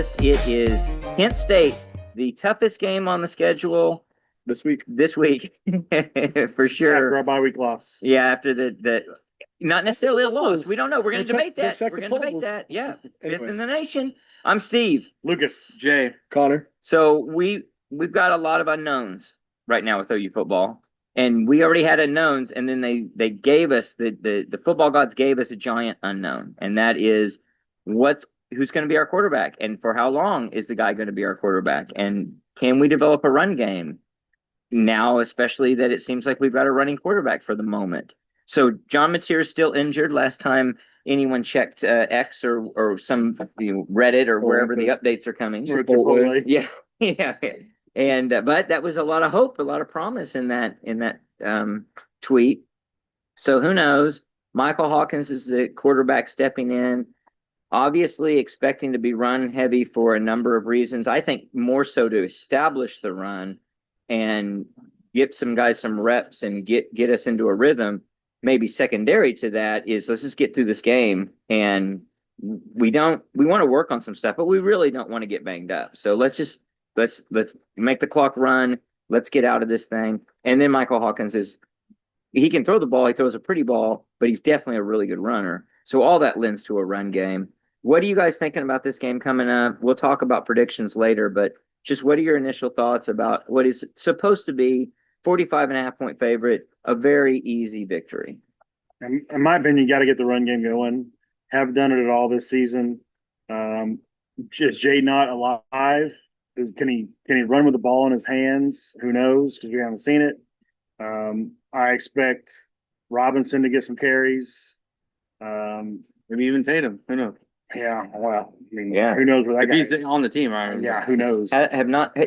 list. It is Kent State, the toughest game on the schedule this week. For sure. After our bye week loss. Yeah, after the not necessarily a loss. We don't know. We're going to debate that. check We're the going to debate polls. that. Yeah. Fifth in Anyways. the nation. I'm Steve. Lucas. Jay. Connor. So we've got a lot of unknowns right now with OU football. And we already had unknowns, and then they gave us the football gods gave us a giant unknown, and that is who's going to be our quarterback, and for how long is the guy going to be our quarterback, and can we develop a run game now, especially that it seems like we've got a running quarterback for the moment. So John Mateer is still injured. Last time anyone checked X or some Reddit or wherever the updates are coming. Yeah, yeah. And but that was a lot of hope, a lot of promise in that tweet. So who knows? Michael Hawkins is the quarterback stepping in, obviously expecting to be run heavy for a number of reasons. I think more so to establish the run and get some guys some reps and get us into a rhythm. Maybe secondary to that is let's just get through this game, and we want to work on some stuff, but we really don't want to get banged up. So let's make the clock run. Let's get out of this thing. And then Michael Hawkins he can throw the ball. He throws a pretty ball, but he's definitely a really good runner. So all that lends to a run game. What are you guys thinking about this game coming up? We'll talk about predictions later, but just what are your initial thoughts about what is supposed to be 45.5-point favorite, a very easy victory? In my opinion, you got to get the run game going. Have done it at all this season. Is Jay not alive? Can he run with the ball in his hands? Who knows? Because we haven't seen it. I expect Robinson to get some carries. Maybe even Tatum. Who knows? Yeah, well, I mean, Yeah. who knows where that If guy? he's on the team, right? Yeah, who knows?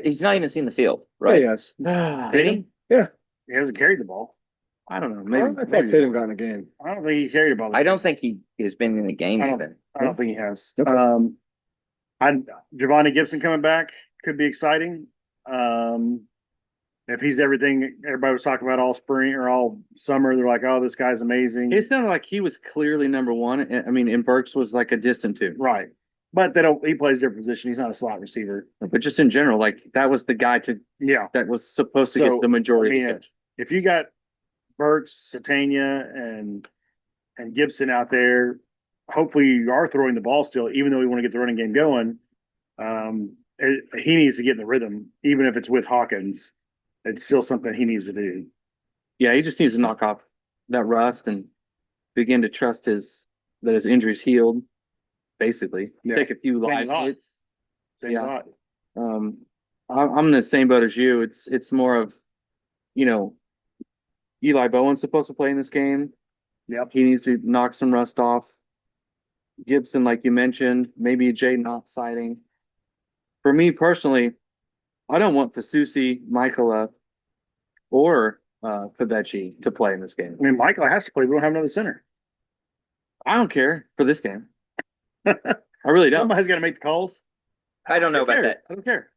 He's not even seen the field, right? Yes. Did he? He hasn't carried the ball. I don't know. Maybe I thought Tatum got in a game. I don't think he carried the ball. I don't think he has been in the game even. I don't think he has. Okay. Giovanni Gibson coming back could be exciting. If he's everything everybody was talking about all spring or all summer, they're like, "Oh, this guy's amazing." it sounded like he was clearly number one. I mean, and Burks was like a distant two. Right, but they don't. He plays a different position. He's not a slot receiver. But just in general, like that was the guy Yeah, that was supposed to So, get the majority I mean, of the catch. if you got Burks, Satania, and Gibson out there, hopefully you are throwing the ball still, even though we want to get the running game going. He needs to get in the rhythm, even if it's with Hawkins. It's still something he needs to do. Yeah, he just needs to knock off that rust and begin to trust that his injury's healed. Basically, Yeah. take a few Thank live God. hits. Same Yeah. thought. I'm in the same boat as you. It's more of, Eli Bowen's supposed to play in this game. Yep. He needs to knock some rust off. Gibson, like you mentioned, maybe Jay not sighting. For me personally, I don't want Fasusi, Michaela, or Fabechi to play in this game. I mean, Michael has to play. We don't have another center. I don't care for this game. I really don't. Somebody's got to make the calls. I don't know about that. I don't care.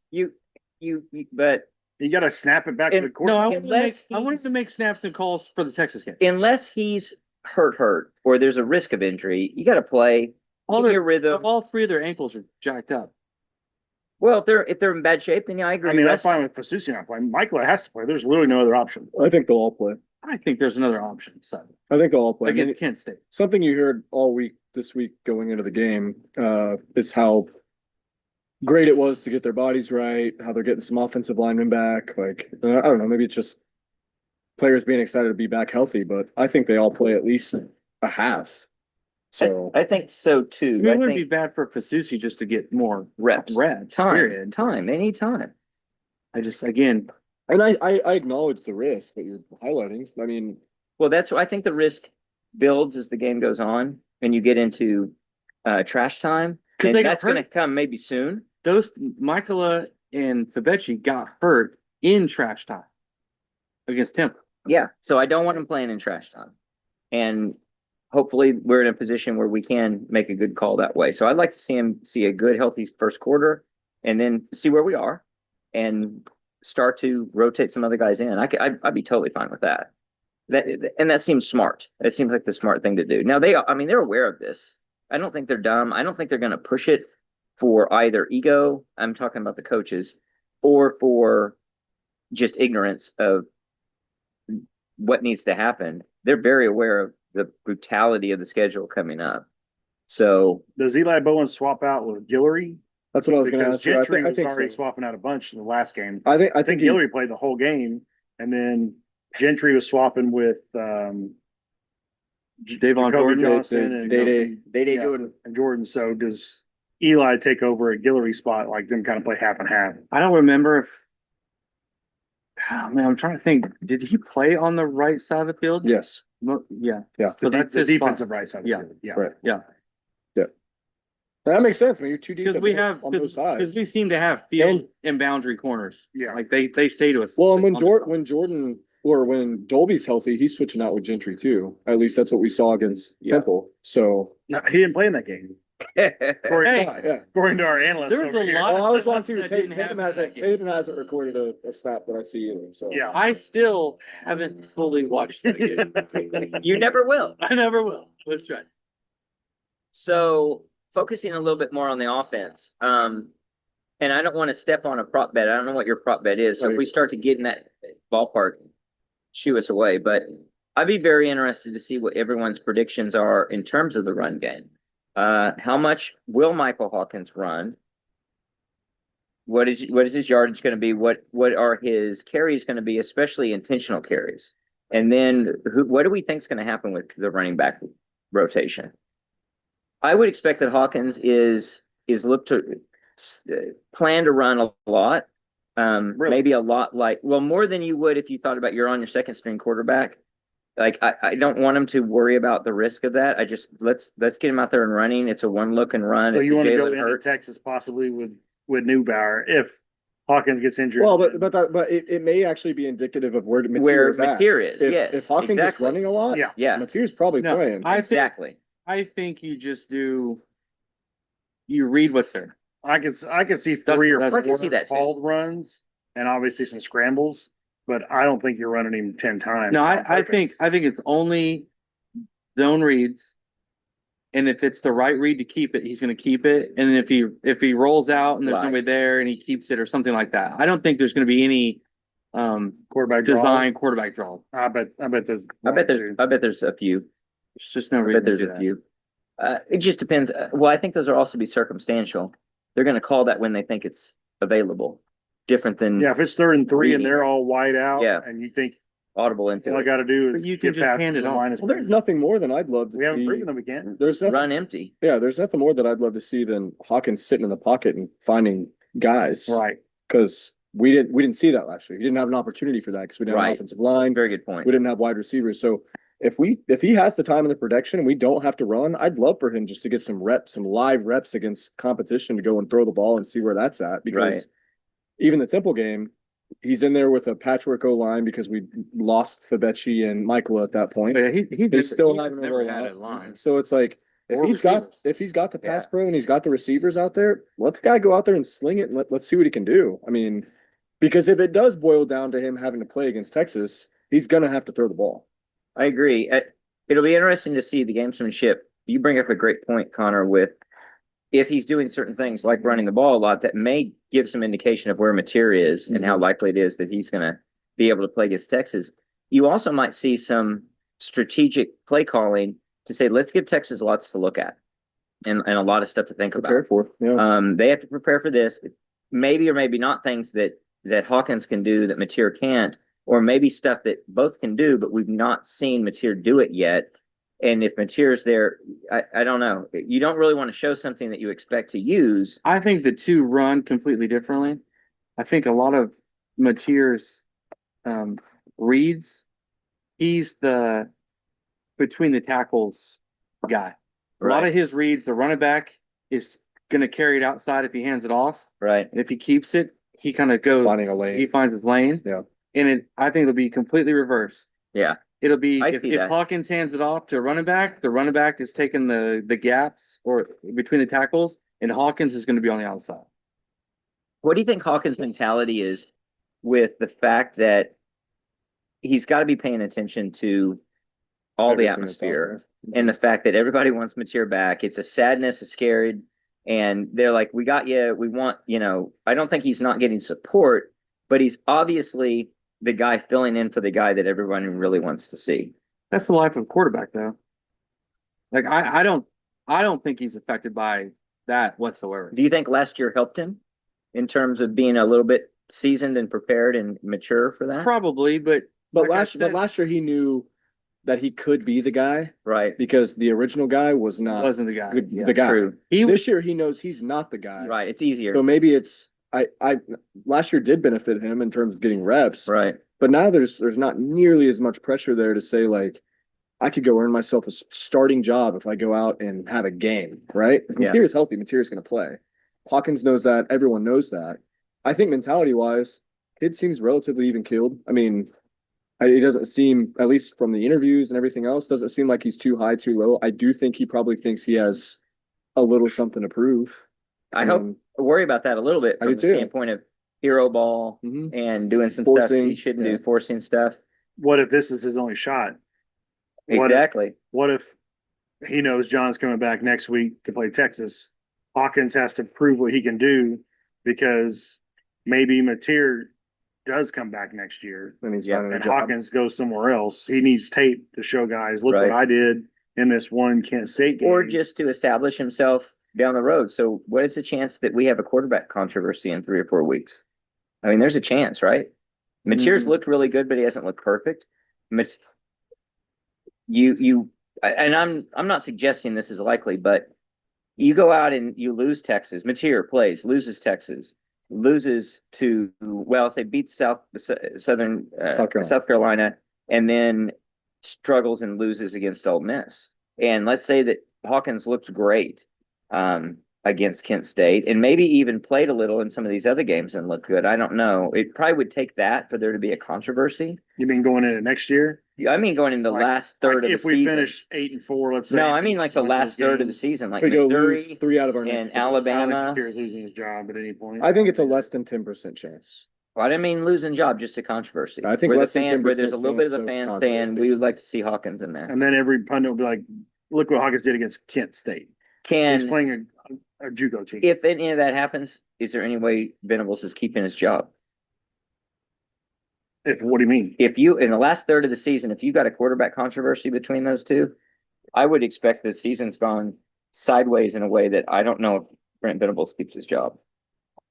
But You got to snap it back to the And- court. No, I Unless wanted to he's- make snaps and calls for the Texas game. unless he's hurt, or there's a risk of injury, you got to play. All Get your rhythm. all three of their ankles are jacked up. Well, if they're in bad shape, then yeah, I agree. I mean, that's fine with Fasusi not playing. Michael has to play. There's literally no other option. I think they'll all play. I think there's another option. So I think they'll all play. I mean, against Kent State. something you heard all week this week going into the game is how great it was to get their bodies right, how they're getting some offensive linemen back. Like, I don't know, maybe it's just players being excited to be back healthy, but I think they all play at least a half. So I think so too. It I wouldn't be think bad for Fasusi just to get more reps, period. anytime. I just again, and I acknowledge the risk that you're highlighting. I mean, Well, that's what I think the risk builds as the game goes on, and you get into trash time, 'Cause and they got that's going to hurt. come maybe soon. those Michaela and Fabechi got hurt in trash time against Temple. Yeah, so I don't want him playing in trash time, and hopefully we're in a position where we can make a good call that way. So I'd like to see a good, healthy first quarter, and then see where we are, and start to rotate some other guys in. I'd be totally fine with that. That seems smart. It seems like the smart thing to do. Now they're aware of this. I don't think they're dumb. I don't think they're going to push it for either ego, I'm talking about the coaches, or for just ignorance of what needs to happen. They're very aware of the brutality of the schedule coming up. So Does Eli Bowen swap out with Guillory? That's what I was going to Because ask you. Gentry I was think already so. swapping out a bunch in the last game. I I think think he, Guillory played the whole game, and then Gentry was swapping with Davon Jacoby Jordan, Johnson and Day yeah, Jordan. and Jordan. So does Eli take over a Guillory spot, like them kind of play half and half? I don't remember if. Oh, man, I'm trying to think. Did he play on the right side of the field? Yes. Yeah. Yeah. So that's The his spot. defensive right side. Yeah. Yeah. Right. Yeah. That makes sense. I mean, you're too deep Because we have, on both because sides. we seem to have field and boundary corners. Yeah. Like they stay to us. Well, and on the- Jordan or when Dolby's healthy, he's switching out with Gentry too. At least that's what we saw against Yeah. Temple. So No, he didn't play in that game. Hey, yeah. According to our analysts. There was over a here. lot Well, I was wrong too. That didn't happen that game. Tatum hasn't recorded a snap that I see either. So Yeah. I still haven't fully watched that game. you never will. I never will. Let's try. So focusing a little bit more on the offense. And I don't want to step on a prop bet. I don't know what your prop bet is. So if we start to get in that ballpark, shoo us away. But I'd be very interested to see what everyone's predictions are in terms of the run game. How much will Michael Hawkins run? What is his yardage going to be? What are his carries going to be, especially intentional carries? And then what do we think is going to happen with the running back rotation? I would expect that Hawkins is looked to plan to run a lot. Really? Maybe a lot like, well, more than you would if you thought about you're on your second string quarterback. Like I don't want him to worry about the risk of that. I just let's get him out there and running. It's a one look and run. So If you want to go Jalen into hurt, Texas possibly with Newbauer if Hawkins gets injured. well, but it may actually be indicative of where Mateer where is at. Mateer is, If, yes, if Hawkins exactly. is running a lot, Yeah. Yeah, Mateer's probably No, playing. exactly. I think you just do. You read what's there. I can see That's- three or that's- four I can see that too. called runs and obviously some scrambles, but I don't think you're running him 10 times. No, on I purpose. think it's only zone reads. And if it's the right read to keep it, he's going to keep it. And then if he rolls out and there's Right. nobody there and he keeps it or something like that, I don't think there's going to be any quarterback draw. design quarterback draw. I bet there's I bet there's a few. There's just no I reason bet to there's do a that. few. It just depends. Well, I think those are also be circumstantial. They're going to call that when they think it's available. Different than Yeah, if it's 3rd and 3 and Reading. they're all wide out, Yeah. and you think audible into all I it. got to do is But you can get just past hand it the off. line of Well, there's scrimmage. nothing more than I'd love to We haven't see. proven them again. There's nothing, Run empty. yeah, there's nothing more that I'd love to see than Hawkins sitting in the pocket and finding guys. Right. Because we didn't see that last year. He didn't have an opportunity for that because we didn't have an Right. offensive line. Very good point. We didn't have wide receivers. So if he has the time and the protection and we don't have to run, I'd love for him just to get some reps, some live reps against competition to go and throw the ball and see where that's at. Because Right. even the Temple game, he's in there with a patchwork O line because we lost Fabechi and Michael at that point. But he He's still he's having a never roll had out. a line. So it's like if Or he's got receivers. the pass Yeah. pro and he's got the receivers out there, let the guy go out there and sling it and let's see what he can do. I mean, because if it does boil down to him having to play against Texas, he's gonna have to throw the ball. I agree. It'll be interesting to see the gamesmanship. You bring up a great point, Connor, with if he's doing certain things like running the ball a lot, that may give some indication of where Mateer is and how likely it is that he's going to be able to play against Texas. You also might see some strategic play calling to say, let's give Texas lots to look at and a lot of stuff to think Prepare about. for, yeah. They have to prepare for this. Maybe or maybe not things that Hawkins can do that Mateer can't, or maybe stuff that both can do, but we've not seen Mateer do it yet. And if Mateer's there, I don't know. You don't really want to show something that you expect to use. I think the two run completely differently. I think a lot of Mateer's reads, he's the between the tackles guy. A lot of his reads, the running back is going to carry it outside if he hands it off. Right. And if he keeps it, he kind of goes, Finding a he lane. finds his lane. Yeah. And I think it'll be completely reverse. Yeah. It'll be I if see that. Hawkins hands it off to a running back, the running back is taking the gaps or between the tackles, and Hawkins is going to be on the outside. What do you think Hawkins' mentality is with the fact that he's got to be paying attention to all the Everything that's out atmosphere there. and the fact that everybody wants Mateer back? It's a sadness, a scared And they're like, we got you. We want, I don't think he's not getting support, but he's obviously the guy filling in for the guy that everyone really wants to see. That's the life of a quarterback, though. Like I don't think he's affected by that whatsoever. Do you think last year helped him in terms of being a little bit seasoned and prepared and mature for that? Probably, but But like I last said, year he knew that he could be the guy Right. because the original guy was not wasn't the guy. good, Yeah. the guy. True. He This year he knows he's not the guy. Right. It's easier. So maybe it's I last year did benefit him in terms of getting reps. Right. But now there's not nearly as much pressure there to say like I could go earn myself a starting job if I go out and have a game, right? If Yeah. Material's healthy, Material's going to play. Hawkins knows that. Everyone knows that. I think mentality-wise, kid seems relatively even keeled. I mean, he doesn't seem, at least from the interviews and everything else, doesn't seem like he's too high, too low. I do think he probably thinks he has a little something to prove. I hope worry about that a little bit I from do the too. standpoint of hero ball Mhm. and doing some stuff Forcing, he shouldn't yeah. do, forcing stuff. What if this is his only shot? What if- Exactly. What if he knows John's coming back next week to play Texas? Hawkins has to prove what he can do because maybe Mateer does come back next year And he's Yeah, finding a and job. Hawkins goes somewhere else. He needs tape to show guys, look Right. what I did in this one Kent State game. Or just to establish himself down the road. So what is the chance that we have a quarterback controversy in 3 or 4 weeks? I mean, there's a chance, right? Mateer's Mhm. looked really good, but he hasn't looked perfect. Mat- and I'm not suggesting this is likely, but you go out and you lose Texas. Mateer plays, loses Texas, loses to, well, say beats Southern South Carolina. and then struggles and loses against Ole Miss. And let's say that Hawkins looked great against Kent State and maybe even played a little in some of these other games and looked good. I don't know. It probably would take that for there to be a controversy. You mean going into next year? I mean, going into the Like- last third of the If we season. finish 8-4, let's say. No, I mean like the one of last those third of the games, season, like We go lose Missouri 3 out of our and next. I don't think Alabama. Mateer's losing his job at any point. I think it's a less than 10% chance. Well, I didn't mean losing job, just a controversy. I think where the less than fan, where there's a 10% little bit of a chance of fan controversy. saying we would like to see Hawkins in there. And then every pundit will be like, look what Hawkins did against Kent State. He's Can playing a JUCO team. if any of that happens, is there any way Venables is keeping his job? What do you mean? If you in the last third of the season, if you got a quarterback controversy between those two, I would expect the season's gone sideways in a way that I don't know if Brent Venables keeps his job.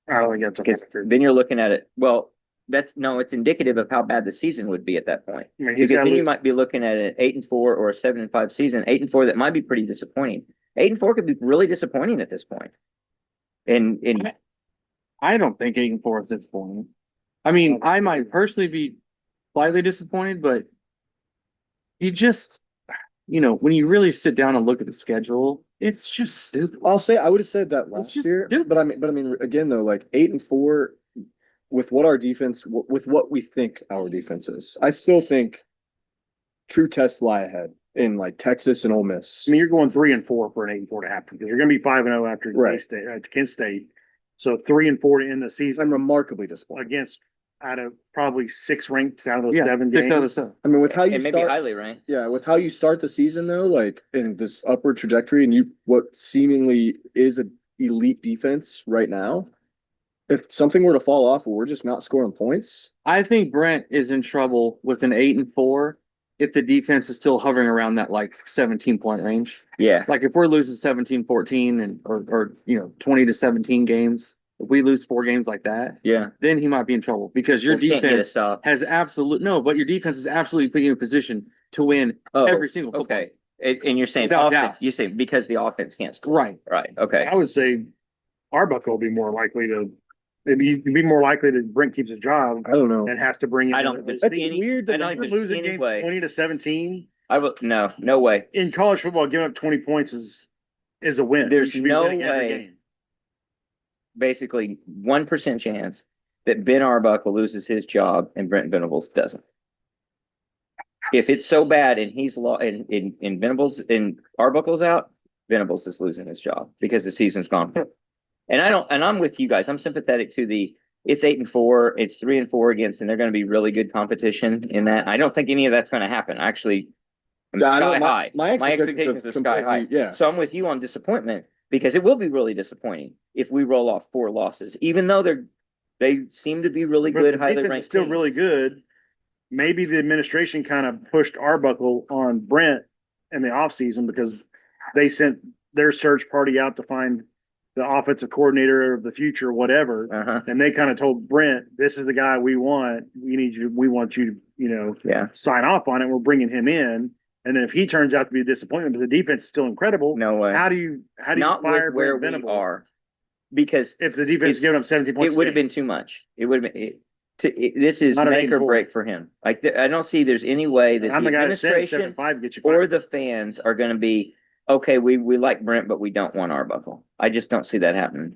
I don't think that's a Because factor. then you're looking at it. Well, it's indicative of how bad the season would be at that point. I mean, he's Because got then you might be looking at an 8-4 or a 7-5 season. 8-4 that might be pretty disappointing. 8-4 could be really disappointing at this point. And I don't think 8-4 is disappointing. I mean, I might personally be slightly disappointed, but you just, when you really sit down and look at the schedule, it's just stupid. I'll say I would have said that last just year, stupid. but I mean, again though, like 8-4 with what our defense, with what we think our defense is, I still think true tests lie ahead in like Texas and Ole Miss. I mean, you're going 3-4 for an 8-4 to happen because you're going to be 5-0 after Right. Kent State. So 3-4 to end the season I'm remarkably disappointed. against out of probably 6 ranked out of those Yeah, 7 6 out of games. 7. I mean, with how you and maybe start, highly ranked. yeah, with how you start the season though, like in this upward trajectory, and what seemingly is an elite defense right now. If something were to fall off, or we're just not scoring points, I think Brent is in trouble with an 8-4 if the defense is still hovering around that like 17-point range. Yeah. Like if we're losing 17-14 or 20-17 games, if we lose 4 games like that, Yeah. then he might be in trouble because your Well, can't get a defense stop. has but your defense is absolutely putting you in a position to win Oh, every single football. okay. And you're saying Without offense, doubt. you say because the offense can't score. Right. Right. Okay. I would say Arbuckle will be more likely to. Maybe you'd be more likely to Brent keeps his job I don't know. and has to bring in. I don't think That's any, weird I that don't You're think losing any games way. 20-17 I will no way. in college football. Giving up 20 points is a win. There's You should be no winning every way. game. Basically 1% chance that Ben Arbuckle loses his job and Brent Venables doesn't. If it's so bad and he's in Venables and Arbuckle's out, Venables is losing his job because the season's gone. And I'm with you guys. I'm sympathetic to it's 8-4, it's 3-4 against, and they're going to be really good competition in that. I don't think any of that's going to happen. Actually, I'm Yeah, I know, sky high. my expectations expectations are are sky high. completely- yeah. So I'm with you on disappointment, because it will be really disappointing if we roll off 4 losses, even though they seem to be really But good, the highly defense ranked is still team. really good. Maybe the administration kind of pushed Arbuckle on Brent in the offseason because they sent their search party out to find the offensive coordinator of the future, whatever. Uh-huh. And they kind of told Brent, this is the guy we want. We want you to, Yeah. sign off on it. We're bringing him in. And then if he turns out to be a disappointment, but the defense is still incredible. No way. How do you Not fire with where Brent we Venable are, because if the defense is it's- giving up 17 points? it would have been too much. It would have been. This is Not an make or 8-4. break for him. Like I don't see there's any way that I'm the the guy that said administration 7-5 get you or fired. the fans are going to be okay. We like Brent, but we don't want Arbuckle. I just don't see that happening.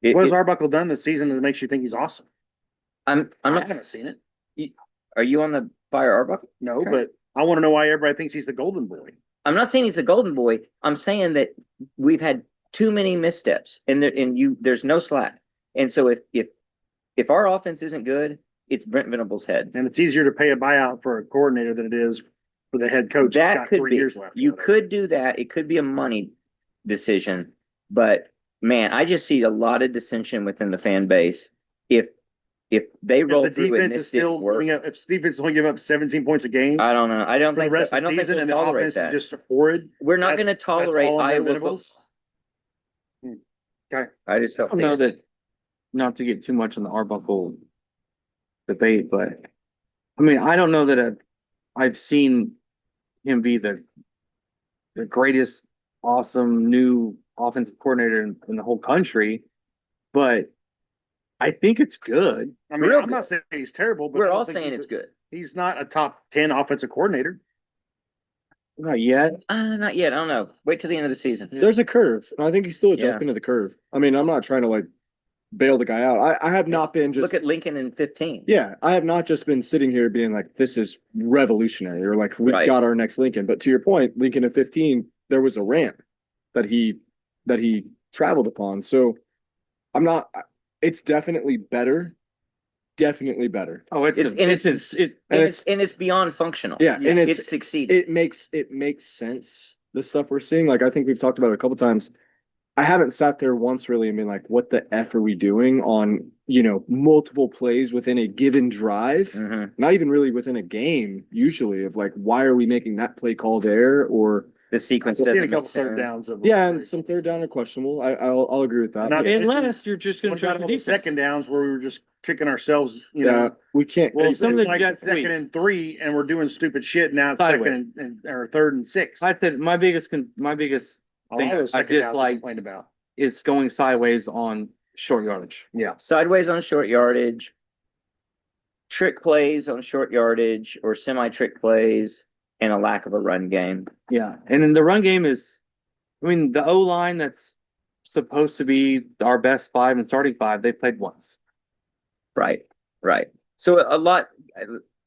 What has Arbuckle done this season that makes you think he's awesome? I'm I not. haven't seen it. Are you on the fire Arbuckle? No, Okay. but I want to know why everybody thinks he's the golden boy. I'm not saying he's a golden boy. I'm saying that we've had too many missteps, and there's no slack. And so if our offense isn't good, it's Brent Venable's head. And it's easier to pay a buyout for a coordinator than it is for the head coach. That He's got could 3 be. years left. You could do that. It could be a money decision, but man, I just see a lot of dissension within the fan base. If they roll If the through and defense is this didn't still work, if the defense is only giving up 17 points a game I don't know. I don't for the think so. rest I of the don't think season, we'll and the tolerate offense that. is just horrid. We're not going to that's tolerate all on Iowa. Venables? I just I don't don't know think. that, not to get too much on the Arbuckle debate, but I mean, I don't know that I've seen him be the greatest, awesome new offensive coordinator in the whole country, but I think it's good. I mean, Real I'm not saying he's terrible, but I We're don't all think saying he's it's good. He's not a top 10 offensive coordinator. Not yet. Not yet. I don't know. Wait till the end of the season. There's a curve, and I think he's still adjusting to the curve. I mean, I'm not trying to like bail the guy out. I have not been just Look at Lincoln in 15. yeah, I have not just been sitting here being like, this is revolutionary or like we've Right. got our next Lincoln. But to your point, Lincoln at 15, there was a ramp that he traveled upon. So I'm not, it's definitely better. Definitely better. Oh, And it's beyond functional. Yeah, and it's succeeding. it makes sense, the stuff we're seeing. Like I think we've talked about it a couple times. I haven't sat there once really and been like, what the F are we doing on, multiple plays within a given drive? Mhm. Not even really within a game, usually, of like, why are we making that play call there? Or The sequence I've seen doesn't a make couple third sense. downs of yeah, and some third down are questionable. I'll agree with that. Not- But, unless you're just going What to trust about the all the defense. second downs where we were just kicking ourselves, yeah, we can't. Well, some of it's the like Jets- second wait. and 3, and we're doing stupid shit. Now it's Sideways. second or third and 6. I said my biggest thing A lot of those I second downs we dislike complained about. is going sideways on short yardage. Yeah. Sideways on short yardage, trick plays on short yardage or semi-trick plays, and a lack of a run game. Yeah, and then the run game is, I mean, the O line that's supposed to be our best 5 and starting 5, they played once. Right. So a lot.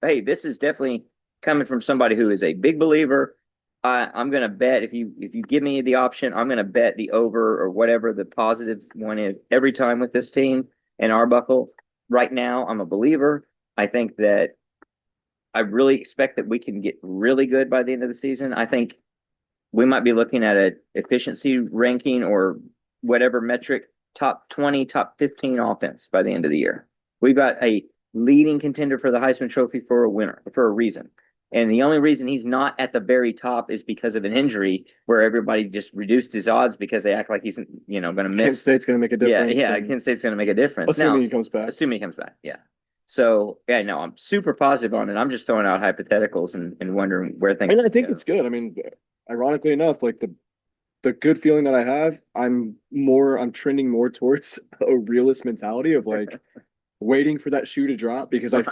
Hey, this is definitely coming from somebody who is a big believer. I'm gonna bet if you give me the option, I'm gonna bet the over or whatever the positive one is every time with this team and Arbuckle. Right now, I'm a believer. I think that I really expect that we can get really good by the end of the season. I think we might be looking at a efficiency ranking or whatever metric, top 20, top 15 offense by the end of the year. We've got a leading contender for the Heisman Trophy for a reason. And the only reason he's not at the very top is because of an injury where everybody just reduced his odds because they act like he's, going to Kent miss. State's going to make a difference. Yeah, and Kent State's going to make a difference. assuming Now, he comes back. assuming he comes back, yeah. So, yeah, no, I'm super positive on it. I'm just throwing out hypotheticals and wondering where things. And I think go. it's good. I mean, ironically enough, like the good feeling that I have, I'm trending more towards a realist mentality of like waiting for that shoe to drop because I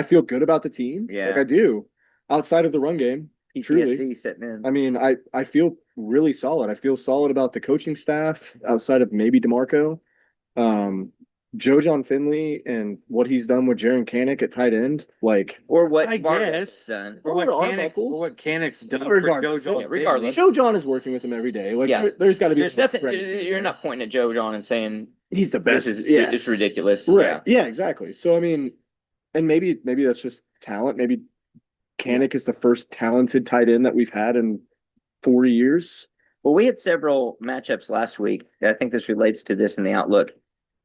feel good about the team. Yeah. Like I do. Outside of the run game, truly. PTSD setting in. I mean, I feel really solid. I feel solid about the coaching staff outside of maybe DeMarco. Joe John Finley and what he's done with Jaron Kanik at tight end, like Or what I Barnett's guess. done. Or what Or Kanik, Arbuckle. or what Kanik's done Regardless. for JoJo. Yeah, regardless. Joe John is working with him every day. Like Yeah. there's got to be There's some nothing. credit. You're not pointing at Joe John and saying He's the this best. is yeah. it's ridiculous. Right. Yeah, exactly. So I mean, and maybe that's just talent. Maybe Kanik is the first talented tight end that we've had in 4 years. Well, we had several matchups last week. I think this relates to this in the outlook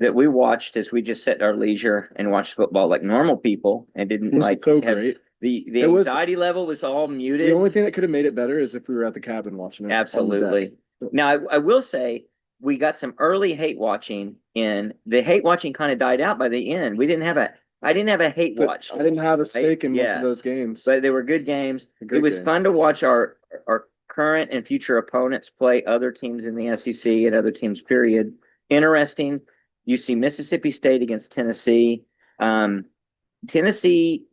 that we watched as we just sat at our leisure and watched football like normal people and didn't It was like so have great. the It was- anxiety level was all muted. The only thing that could have made it better is if we were at the cabin watching it. on the deck. Absolutely. Now, I will say we got some early hate watching in. The hate watching kind of died out by the end. I didn't have a hate But watch. I didn't have a stake in most Yeah. of those games. But they were good games. Good It was games. fun to watch our current and future opponents play other teams in the SEC and other teams, period. Interesting. You see Mississippi State against Tennessee. Tennessee,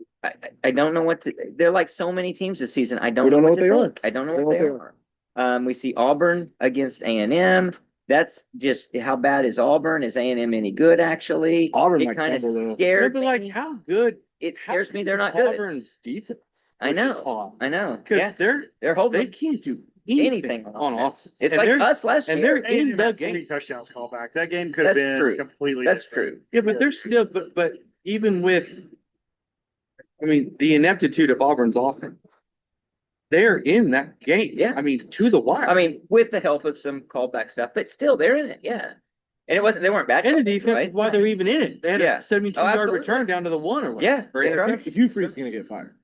I don't know what to, they're like so many teams this season. I don't know what they are. I don't know what they are. We see Auburn against A&M. That's just, how bad is Auburn? Is A&M any good, actually? Auburn It might kind of crumble, though. scared But like, me. how good? It scares me they're not good. Auburn's defense. I which is know. odd. I know. Because Yeah, they're they're they holding can't do anything on offense. offense. It's And like they're- us last and year. they're in the Three game. touchdowns call back. That game could have That's been true. completely That's different. true. Yeah, but they're still, but even with, I mean, the ineptitude of Auburn's offense, they're in that game. Yeah. I mean, to the wire. I mean, with the help of some callback stuff, but still, they're in it. Yeah, and they weren't bad. and the calls, defense, right? why they're even in it. They had Yeah. a 72 Oh, yard absolutely. return down to the 1 or Yeah, whatever. that's right. Hugh Freeze is gonna get fired.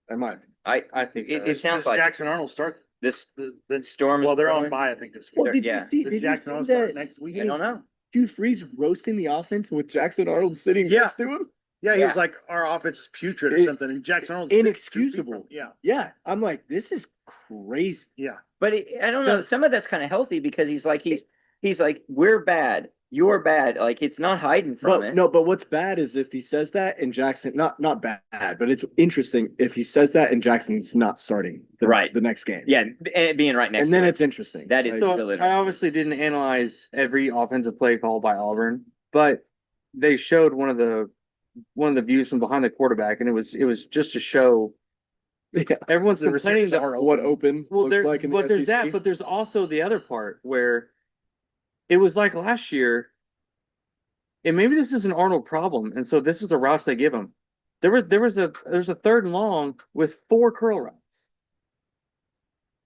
In my opinion. I think so. It sounds Does like Jackson Arnold start this the storm. well, they're on brewing. bye, I think, this Well, week. did you Yeah. see? Does Did you Jackson see Arnold start that next week? I don't know. Hugh Freeze roasting the offense with Jackson Arnold sitting Yeah. next to him? Yeah, he Yeah. was like, our offense is putrid or It- something, and Jackson Arnold Inexcusable. Yeah, Yeah, I'm like, this is crazy. yeah. But I don't know. Some of that's kind of healthy because he's like, we're bad, you're bad. Like it's not hiding from it. But what's bad is if he says that and Jackson, not bad, but it's interesting if he says that and Jackson's not starting Right. the next game. Yeah, and it being right next and then to it. it's interesting. That is Like, So really I obviously didn't analyze every offensive play called by Auburn, but they showed one of the views from behind the quarterback, and it was just to show yeah, everyone's The complaining receivers that are what open well, looks like in but the there's that, SEC. but there's also the other part where it was like last year, and maybe this is an Arnold problem, and so this is the routes they give him. There's a 3rd and long with 4 curl routes.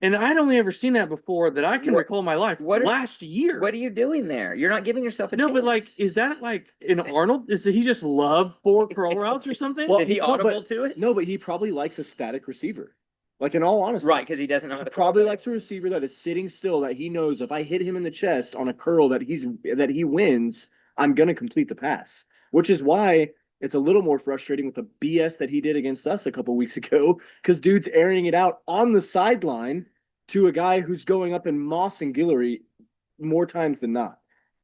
And I'd only ever seen that before that I can What- recall in my life. what are- Last year. What are you doing there? You're not giving yourself a No, chance. but like, is that like in Arnold? Is he just love 4 curl routes or something? Well, did he no, but- audible to it? No, but he probably likes a static receiver. Like in all honesty, Right, because he doesn't know how he to probably likes a receiver that is sitting still that he knows if I hit him in the chest on a curl that he wins, I'm gonna complete the pass. Which is why it's a little more frustrating with the BS that he did against us a couple weeks ago, because dude's airing it out on the sideline to a guy who's going up and mossing Guillory more times than not.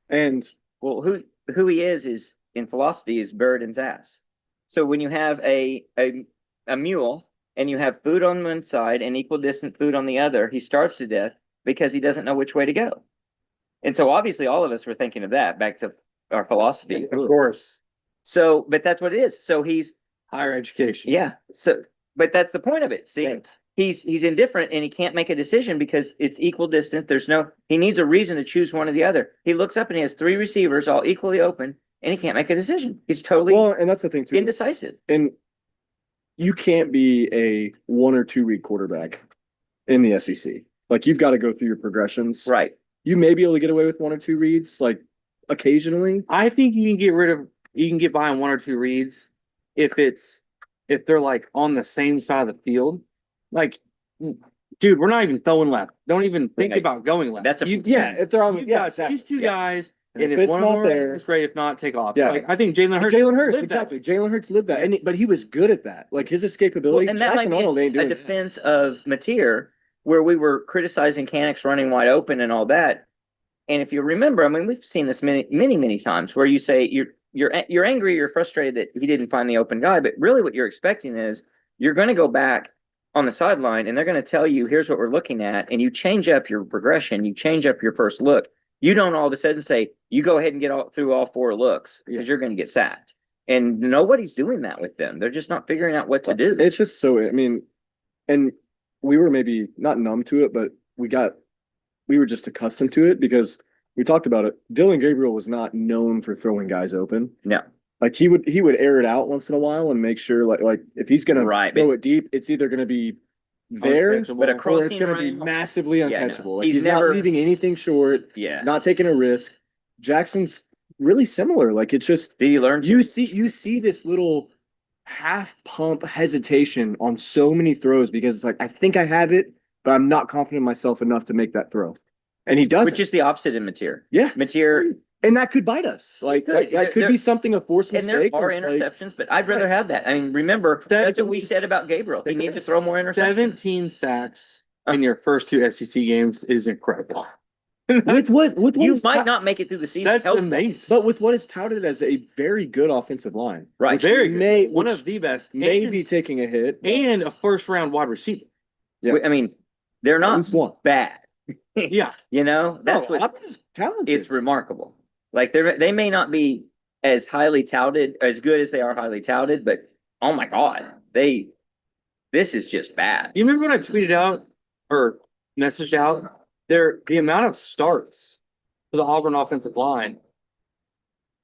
And Well, who he is in philosophy is bird and ass. So when you have a mule and you have food on one side and equal distant food on the other, he starves to death because he doesn't know which way to go. And so obviously all of us were thinking of that back to our philosophy. Of course. So, but that's what it is. So he's, Higher education. yeah. So, but that's the point of it. See, Right. he's indifferent and he can't make a decision because it's equal distance. He needs a reason to choose one or the other. He looks up and he has 3 receivers all equally open and he can't make a decision. He's totally well, and that's the thing too. indecisive. And you can't be a 1 or 2 read quarterback in the SEC. Like you've got to go through your progressions. Right. You may be able to get away with 1 or 2 reads, like occasionally. I think you can get by on 1 or 2 reads if they're like on the same side of the field. Like, dude, we're not even throwing left. Don't even think Right. about going left. That's a- Yeah, if they're on the You've yeah, got exactly. these 2 Yeah. guys, And and if if it's one of not them there- is great, if not, take off. Yeah. Like, I think Jalen Hurts. Jalen Hurts, lived that. exactly. Jalen Hurts lived that, but he was good at that. Like his escapability. Well, and that might Jackson be Arnold ain't a doing that. defense of Mateer, where we were criticizing Canucks running wide open and all that. And if you remember, I mean, we've seen this many times where you say you're angry, you're frustrated that he didn't find the open guy, but really what you're expecting is you're going to go back on the sideline and they're going to tell you, here's what we're looking at, and you change up your progression, you change up your first look. You don't all of a sudden say, you go ahead and get through all 4 looks because you're going to get sacked. And nobody's doing that with them. They're just not figuring out what to do. It's just so, I mean, and we were maybe not numb to it, but we were just accustomed to it because we talked about it. Dylan Gabriel was not known for throwing guys open. No. Like he would air it out once in a while and make sure like if he's gonna Right, throw it deep, it's either gonna be there, Uncatchable. But a or it's crossing gonna be range- massively Yeah, no. uncatchable. Like, He's he's never- not leaving anything short, Yeah. not taking a risk. Jackson's really similar. Like, it's just Did you learn? you see this little half pump hesitation on so many throws because it's like, I think I have it, but I'm not confident in myself enough to make that throw. And he does. Which is the opposite in Mateer. Yeah. Mateer, And that could bite us. Like, could. that could be something, a forced and there mistake. are that's like- interceptions, but I'd rather have that. I mean, remember, that's what we said about Gabriel. He needed to throw more interceptions. 17 sacks in your first two SEC games is incredible. with what You is might not make it through the season. That's Helpful. amazing. but with what is touted as a very good offensive line. Right. Which Very good. One which of the best. may and, be taking a hit. and a first round wide receiver. Yeah. I mean, they're At not least one. bad. Yeah. You know, that's No, what Hawkins is talented. it's remarkable. Like they may not be as highly touted, as good as they are highly touted, but oh my God, this is just bad. You remember when I tweeted out or messaged out the amount of starts for the Auburn offensive line?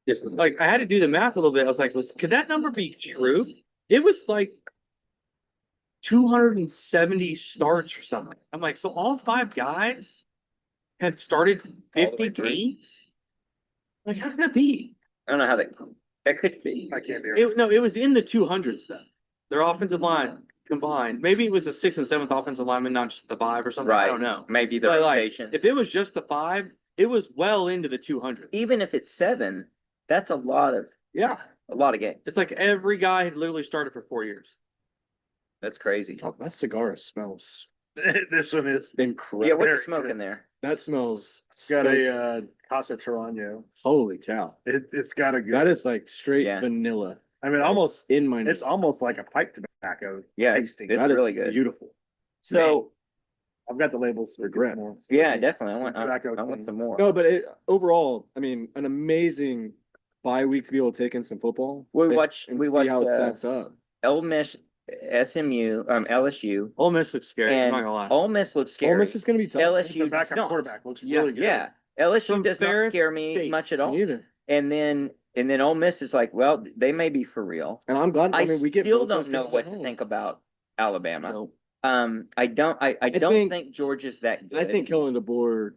Just like I had to do the math a little bit. I was like, could that number be true? It was like 270 starts or something. I'm like, so all five guys had started All the way 50 through. games? Like, how could that be? I don't know how that could be. I can't be. No, it was in the 200s though. Their offensive line combined. Maybe it was the sixth and seventh offensive lineman, not just the five or something. I Right. don't know. Maybe the But, like, rotation. if it was just the five, it was well into the 200s. Even if it's 7, that's a lot of Yeah. games. It's like every guy had literally started for 4 years. That's crazy. Oh, that cigar smells This one is incredible. Yeah, what's Very the smoke good. in there? That smells got so- a Casa Tarano. holy cow. It's got a good. That is like straight Yeah. vanilla I mean, almost. in my It's almost like a pipe tobacco. Yeah, it's tasting. That is really good. beautiful. So I've got the labels. so Regret. it's more. yeah, definitely. I Tobacco want clean. some more. No, but overall, I mean, an amazing bye week to be able to take in some football. We and- watched and we see watched how it stacks up. Ole Miss, SMU, LSU, Ole Miss looks scary. I'm and not gonna lie. Ole Miss looks scary. Ole Miss is going to be tough. LSU The backup does not. quarterback looks Yeah, really good. Yeah, LSU From does not Ferris scare me State. much at all. Me either. And then Ole Miss is like, well, they may be for real. And I'm glad. I mean, we get still both those don't know games what at to home. think about Alabama. No. I don't think- think Georgia's that good. I think Kellen DeBoer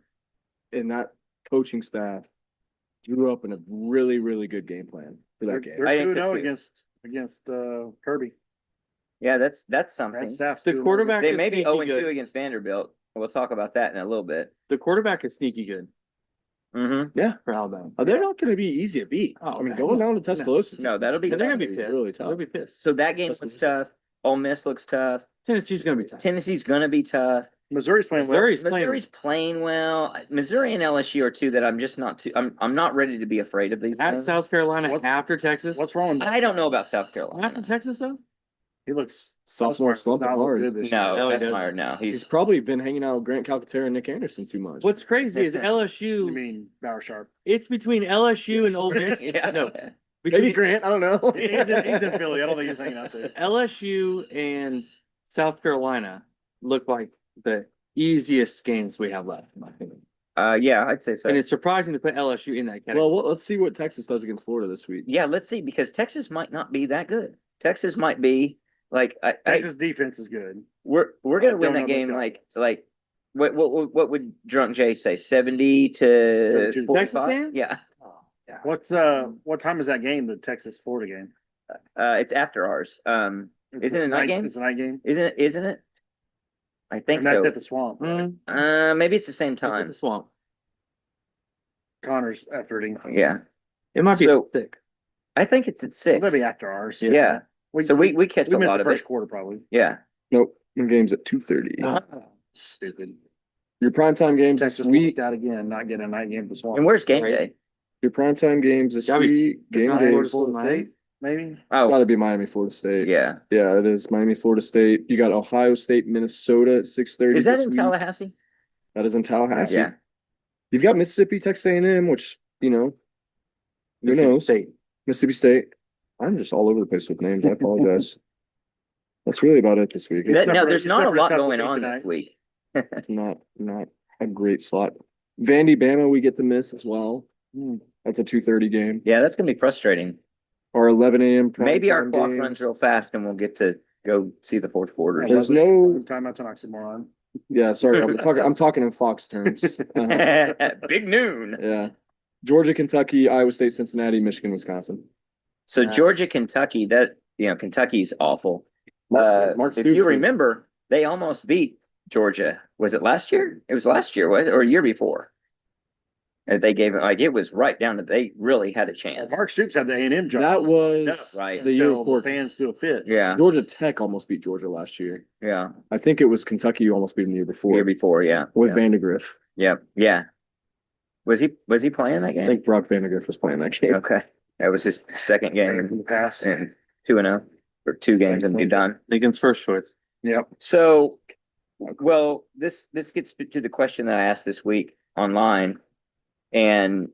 and that coaching staff drew up in a really, really good game plan for that game. They're I think 2-0 so, too. against Kirby. Yeah, that's something. That staff's The 2-0. quarterback They is may be sneaky 0-2 good. against Vanderbilt. We'll talk about that in a little bit. The quarterback is sneaky good Mm-hmm. for Alabama. They're not going to be easy to beat. Oh, I mean, no. going down to Tuscaloosa. No, that'll be And they're gonna be tough. pissed. really tough. They'll be pissed. So that game looks tough. Ole Miss looks tough. Tennessee's gonna be tough. Tennessee's gonna be tough. Missouri's playing well. Missouri's playing. Missouri's playing well. Missouri and LSU are two that I'm just not too. I'm not ready to be afraid of these. At things. South Carolina What- after Texas. What's wrong with that? I don't know about South After Carolina. Texas though? He looks Sophomore does slumping not look hard. good this No, year. No, he that's doesn't. Meyer. No, He's he's probably been hanging out with Grant Calcaterra and Nick Anderson too much. What's crazy is You LSU. mean Bauer Sharp? It's between LSU and Ole Miss. yeah. No, Maybe between Grant? I don't know. He's in Philly. I don't think he's hanging out there. LSU and South Carolina look like the easiest games we have left, in my opinion. Yeah, I'd say so. And it's surprising to put LSU in that category. Well, let's see what Texas does against Florida this week. Yeah, let's see because Texas might not be that good. Texas might be like Texas defense is good. we're I gonna don't win know that about game the like offense. what would Drunk Jay say 70 to 32. 45? game? Yeah, What time is that game? The Texas Florida game? it's after ours. Isn't it a night game? It's a night game. Isn't it? I think And that's so. at the Swamp. right? Maybe it's the same It's at time. the Swamp. Connor's efforting. Yeah, It might be So- thick. I think it's at 6. That'll be after ours. Yeah. So we catch we a missed lot the of first it. quarter probably. Yeah. Nope. Your game's at 2:30. Stupid. Your primetime games this Texas week. lucked out again, not getting a night game at the Swamp. And where's game Right. day? Your primetime games this Gotta be- week. Game not day. Florida is- State. State, maybe. Oh, Gotta be Miami, Florida State. yeah. Yeah, it is Miami, Florida State. You got Ohio State, Minnesota at 6:30. Is that this in week. Tallahassee? That is in Tallahassee. Yeah. You've got Mississippi, Texas A&M, which who Mississippi knows? State. Mississippi State. I'm just all over the place with names. I apologize. That's really about it this week. It's No, there's not a separate lot cup going week on tonight. this week. not a great slot. Vandy, Bama, we get to miss as well. That's a 2:30 game. Yeah, that's gonna be frustrating. Or 11 a.m. Maybe our primetime clock games. runs real fast and we'll get to go see the fourth quarter. There's no- timeouts on oxymoron. Yeah, sorry, I'm talking in Fox terms. Big noon. Yeah. Georgia, Kentucky, Iowa State, Cincinnati, Michigan, Wisconsin. So Georgia, Kentucky, Kentucky's awful. Mark If Stoops you is- remember, they almost beat Georgia. Was it last year? It was last year, or a year before. And they gave it like it was right down to they really had a chance. Mark Stoops had the A&M job. That was Right. the year Until before. fans threw a fit. Yeah, Georgia Tech almost beat Georgia last year. yeah, I think it was Kentucky who almost beat them the year before year before, yeah, with yeah, Vandegrift. yeah. Was he playing that I game? think Brock Vandegrift was playing that game. Okay, that was his second game In the past. and 2-0 or 2 games and be done. Lincoln's first choice. Yep. So, well, this gets to the question that I asked this week online, and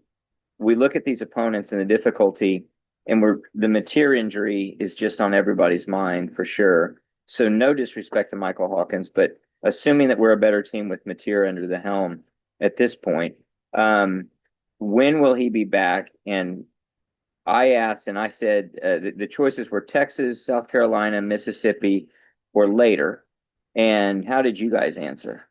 we look at these opponents and the difficulty, and the Mateer injury is just on everybody's mind for sure. So no disrespect to Michael Hawkins, but assuming that we're a better team with Mateer under the helm at this point, when will he be back? And I asked, and I said the choices were Texas, South Carolina, Mississippi, or later. And how did you guys answer?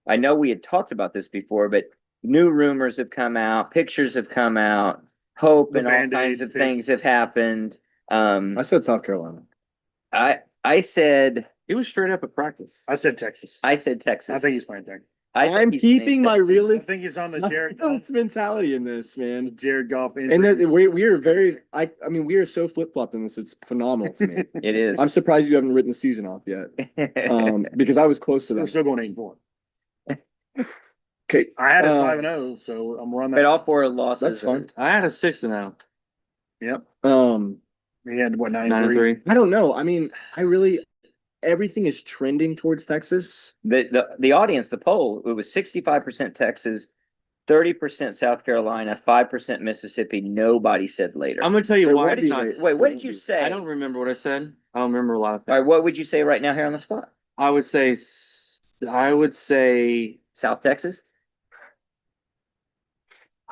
I know we had talked about this before, but new rumors have come out, pictures have come out, hope The and all Band-Aid kinds of thing. things have happened. I said South Carolina. I said He was straight up at practice. I said Texas. I said Texas. I think he's playing Texas. I think I'm he's saying keeping my Texas. I realist think he's on the Jared Goff, mentality in this, man. Jared Goff And injury. then we are very I mean we are so flip flopped in this. It's phenomenal to me. It is. I'm surprised you haven't written the season off yet. Because I was close to We're that. still going 8-4. Okay, I had it Uh, 5-0, so I'm running but that. all 4 losses. that's fine. I had a 6-0, Yep. Um, He had what 9-3. I don't know. I mean, everything is trending towards Texas. The audience, the poll, it was 65% Texas, 30% South Carolina, 5% Mississippi. Nobody said later. I'm gonna tell you Wait, why what it's did not. you- Wait, what did you say? I don't remember what I said. I don't remember a lot of All right, things. what would you say right now here on the spot? I would say South Texas?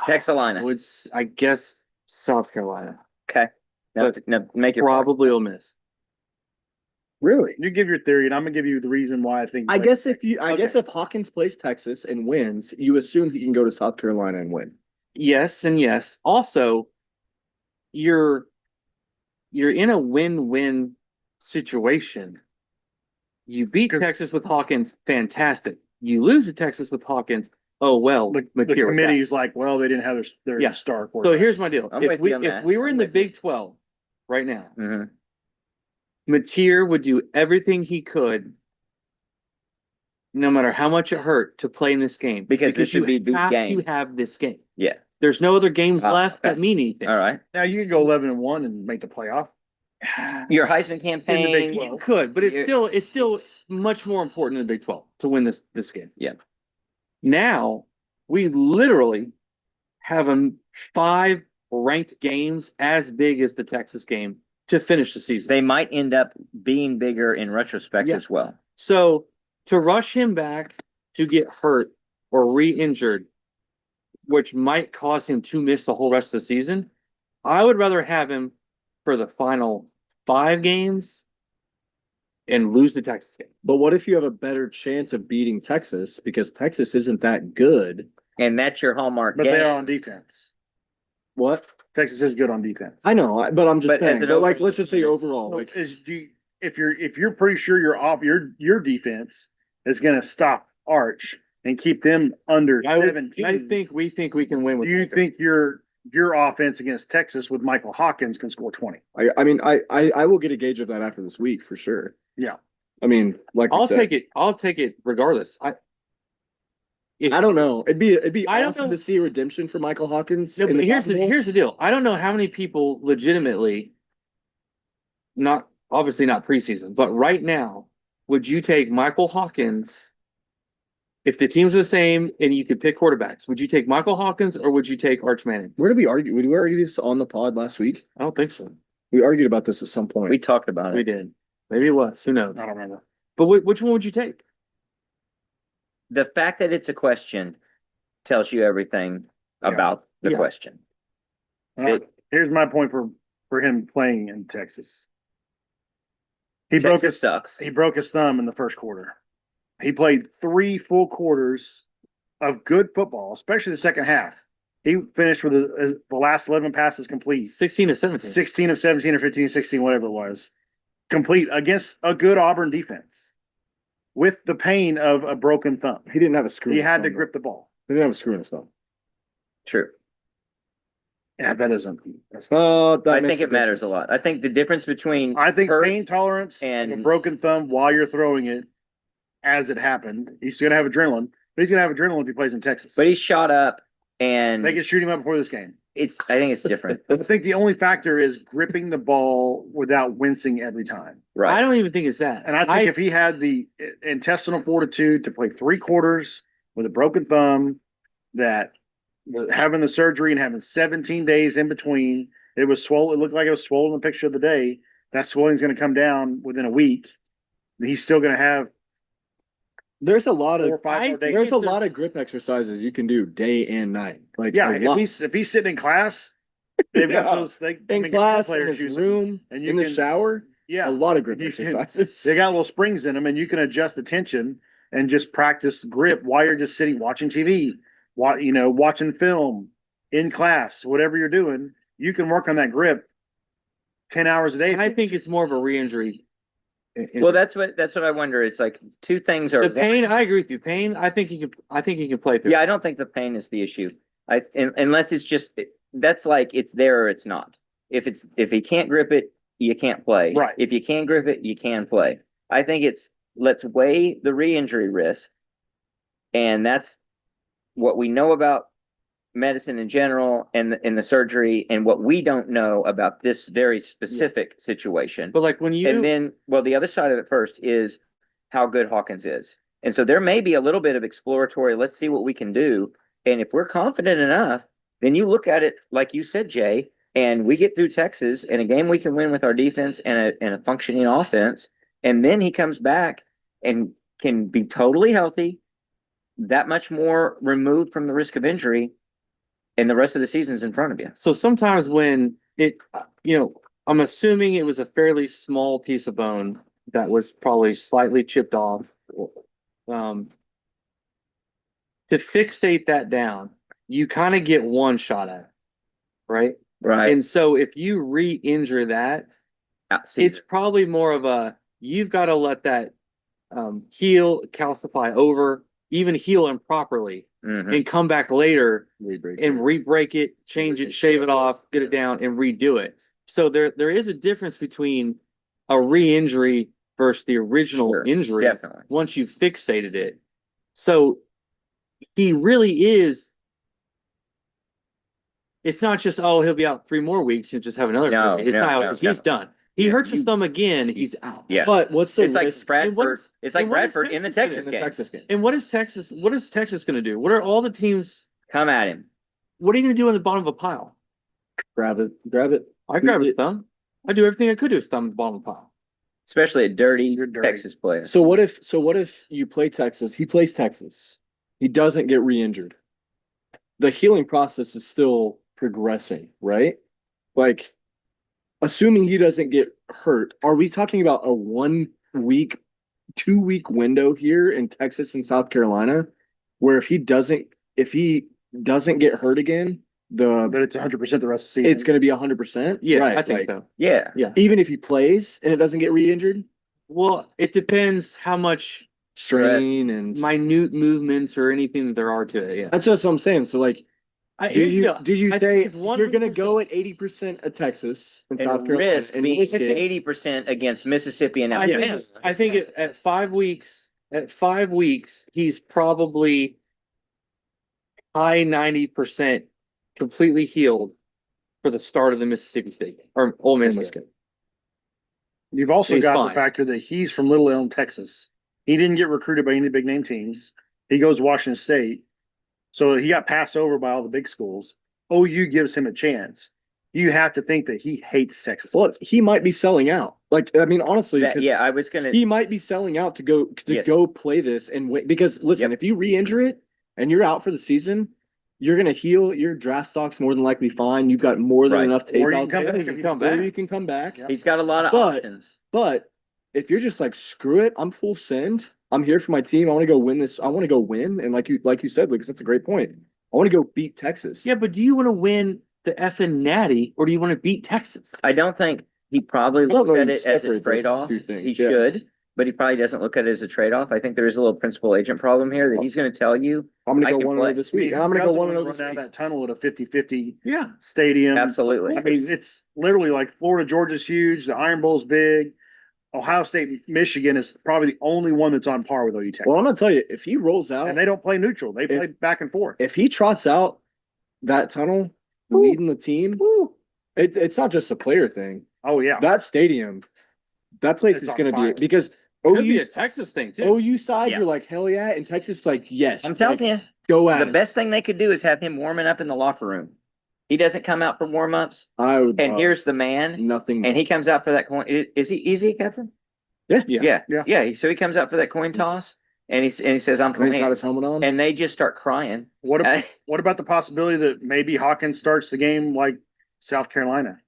Texalina. I guess South Carolina. Okay. No, But no, make your Probably Ole Miss. Really? You give your theory, and I'm gonna give you the reason why I think. I guess if Okay. Hawkins plays Texas and wins, you assume he can go to South Carolina and win. Yes and yes. Also, you're in a win-win situation. You beat Texas with Hawkins, fantastic. You lose to Texas with Hawkins, oh well. the Mateer was out. committee's like, well, they didn't have their Yeah. star So quarterback. here's my deal. I'm If with we you on if that. we were in I'm the with you. Big 12 right now, Mhm. Mateer would do everything he could, no matter how much it hurt, to play in this game. Because this would you be the have game. to have this game. Yeah. There's no other games Ah, left that okay. mean anything. All right. Now you could go 11-1 and make the playoff. Your Heisman In the campaign. Big 12. You could, but Yeah. it's still much more important in the Big 12 to win this game. Yeah. Now we literally have 5 ranked games as big as the Texas game to finish the season. They might end up being bigger in retrospect Yeah. as well. So to rush him back to get hurt or re-injured, which might cause him to miss the whole rest of the season, I would rather have him for the final 5 games and lose the Texas game. But what if you have a better chance of beating Texas because Texas isn't that good? And that's your hallmark But game. they are on defense. What? Texas is good on defense. I know, but I'm just But as saying. an But like, overall- let's just say overall, So like, if you're pretty sure your defense is gonna stop Arch and keep them under I 17. think we can win Do with you Baker. think your offense against Texas with Michael Hawkins can score 20? I mean, I will get a gauge of that after this week for sure. Yeah. I mean, like we I'll said, take it. I'll take it regardless. I don't know. It'd be I don't awesome know. to see a redemption for Michael Hawkins. No, in but the Cotton Bowl. here's the deal. I don't know how many people legitimately, not obviously not preseason, but right now, would you take Michael Hawkins if the teams are the same and you could pick quarterbacks? Would you take Michael Hawkins or would you take Arch Manning? Where did we argue? Did we argue this on the pod last week? I don't think so. We argued about this at some point. We talked about We it. did. Maybe it was. Who knows? I don't remember. But which one would you take? The fact that it's a question tells you everything about the Yeah. question. All right. Here's my point for him playing in Texas. He broke Texas his sucks. he broke his thumb in the first quarter. He played 3 full quarters of good football, especially the second half. He finished with the last 11 passes complete. 16 to 17. 16 of 17 or 15, 16, whatever it was. Complete against a good Auburn defense. With the pain of a broken thumb. He didn't have a screw. He in his had thumb, to though. grip the ball. He didn't have a screw in his thumb. True. Yeah, that isn't. I think it matters a lot. I think the difference between I think hurt pain tolerance and a and- broken thumb while you're throwing it, as it happened, he's going to have adrenaline. But he's going to have adrenaline if he plays in Texas. But he's shot up, and They can shoot him up before this game. I think it's different. I think the only factor is gripping the ball without wincing every time. I Right. don't even think it's that. And I think if he had the intestinal fortitude to play 3 quarters with a broken thumb, that having the surgery and having 17 days in between, it was swollen. It looked like it was swollen in the picture of the day. That swelling's going to come down within a week. He's still going to have There's a lot 4 or of 5 more days. there's a lot of grip exercises you can do day and night. Like Yeah, a lot. if he's sitting in class, they've got Yeah. those. in class, in his room, and you in the can- shower. Yeah, A lot of grip You can- exercises. they got little springs in them, and you can adjust the tension and just practice grip while you're just sitting watching TV, watching film in class, whatever you're doing. You can work on that grip 10 hours a day. I think it's more of a re-injury. Well, that's what I wonder. It's like two things are. The pain, I agree with you. Pain, I think he can play through. Yeah, I don't think the pain is the issue. Unless it's just that's like it's there or it's not. If he can't grip it, you can't play. Right. If you can grip it, you can play. I think it's let's weigh the re-injury risk, and that's what we know about medicine in general and the surgery, and what we don't know about this very specific situation. But like when you And then, well, the other side of it first is how good Hawkins is. And so there may be a little bit of exploratory, let's see what we can do. And if we're confident enough, then you look at it, like you said, Jay, and we get through Texas and a game we can win with our defense and a functioning offense. And then he comes back and can be totally healthy, that much more removed from the risk of injury. And the rest of the season's in front of you. So sometimes when I'm assuming it was a fairly small piece of bone that was probably slightly chipped off. To fixate that down, you kind of get one shot at it, right? Right. And so if you re-injure that, it's probably more of you've got to let that heal, calcify over, even heal improperly, Mhm. and come back later Re-break and it. re-break it, change it, shave it off, get it down, and redo it. So there is a difference between a re-injury versus the original Sure, injury definitely. once you fixated it. So he really is. It's not just, he'll be out 3 more weeks, he'll just have another. No, 3 weeks. It's no, not, no, he's no. done. He hurts his thumb again, he's out. Yeah. But what's the It's like risk Bradford. It's like and what is Bradford in the Texas Texas in the game. Texas game? And what is Texas going to do? What are all the teams? Come at him. What are you going to do in the bottom of a pile? Grab it. I grab his thumb. I do everything I could do with his thumb at the bottom of the pile. Especially a dirty, dirty. Texas player. So what if you play Texas? He plays Texas. He doesn't get re-injured. The healing process is still progressing, right? Like, assuming he doesn't get hurt, are we talking about a 1 week, 2 week window here in Texas and South Carolina, where if he doesn't get hurt again, But it's 100% the rest of the season. it's going to be 100%? Yeah, Right, I think like, so. Yeah. Yeah. even if he plays and it doesn't get re-injured, Well, it depends how much strain and minute movements or anything that there are to it. Yeah. that's just what I'm saying. So like, do you I say think it's you're gonna 100%. go at 80% at Texas and South And Carolina risk and being risk it? 80% against Mississippi and I Alabama. think at 5 weeks, he's probably high 90% completely healed for the start of the Mississippi State or Ole Miss game. You've also He's got fine. the factor that he's from Little Elm, Texas. He didn't get recruited by any big name teams. He goes to Washington State. So he got passed over by all the big schools. OU gives him a chance. You have to think that he hates Texas. Well, he might be selling out. Like, I mean, honestly, because Yeah, I was gonna. he might be selling out to go Yes. play this and wait. Because listen, Yep. if you re-injure it and you're out for the season, you're gonna heal. Your draft stock's more than likely fine. You've got more than Right. enough tape Or you out can come there. back. You can come Or back. you can come back. Yeah. He's got a lot of But- options. But if you're just like, screw it, I'm full send. I'm here for my team. I want to go win this. I want to go win. And like you said, Lucas, that's a great point. I want to go beat Texas. Yeah, but do you want to win the effing natty or do you want to beat Texas? I don't think he probably don't looks know at you it as a separate those trade-off. two things, He yeah. should, but he probably doesn't look at it as a trade-off. I think there is a little principal agent problem here that he's gonna tell you. I'm gonna I go can 1-0 play. this I mean, week. And I'm gonna who go doesn't 1-0 wanna run this down week. that tunnel at a 50-50 Yeah. stadium. Absolutely. I mean, it's literally like Florida, Georgia's huge. The Iron Bowl's big. Ohio State, Michigan is probably the only one that's on par with OU Texas. Well, I'm gonna tell you, if he rolls out And they don't play neutral. They play back and forth. if he trots out that tunnel, Woo. leading the team, Woo. it's not just a player thing. Oh, yeah. That stadium, that place It's is on going to fire. be because Could be OU a Texas thing too. OU side, Yeah. you're like hell yeah, and Texas like yes. I'm telling you, go at the it. best thing they could do is have him warming up in the locker room. He doesn't come out for warm-ups, I would. and here's the man, nothing. and he comes out for that coin. Is he a captain? Yeah. Yeah. So he comes out for that coin toss, and he says, "I'm And he's got playing," his helmet on. and they just start crying. What about the possibility that maybe Hawkins starts the game like South Carolina,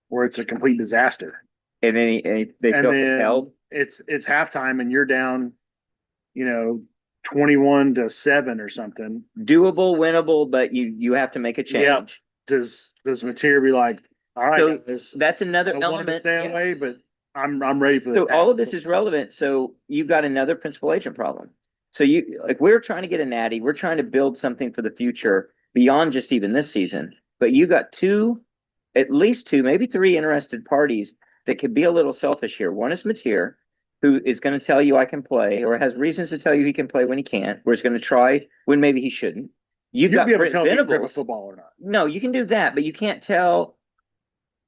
where it's a complete disaster? And then they And feel then compelled. it's halftime and you're down, 21-7 or something. Doable, winnable, but you have to make a change. Yep. Does Mateer be like, all right, So guys, that's another I wanted to element. stay Yeah. away, but I'm ready for So the all of this is relevant. So you've got another principal agent problem. So we're trying to get a natty. We're trying to build something for the future beyond just even this season. But you got at least two, maybe three interested parties that could be a little selfish here. One is Mateer, who is going to tell you I can play, or has reasons to tell you he can play when he can't, or is going to try when maybe he shouldn't. You've You'll got be able to Brent tell if you grip a Venables. football or not. No, you can do that, but you can't tell.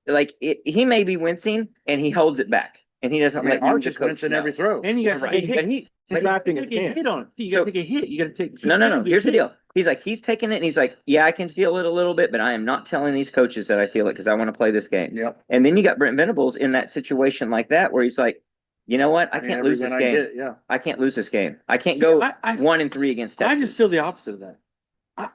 Like he may be wincing and he holds it back, and he doesn't I mean, let you, Arch the is coach, wincing know. every throw. And you got to Right. take a But hit. he, But acting his Take a hand. hit on it. You got So- to take a hit. You got to take. no. Here's the deal. He's like, he's taking it and he's like, yeah, I can feel it a little bit, but I am not telling these coaches that I feel it because I want to play this game. Yep. And then you got Brent Venables in that situation like that where he's like, you know what? I mean, can't every lose this win I game. get, yeah. I can't lose this game. I can't See, go I 1-3 against Texas. just feel the opposite of that.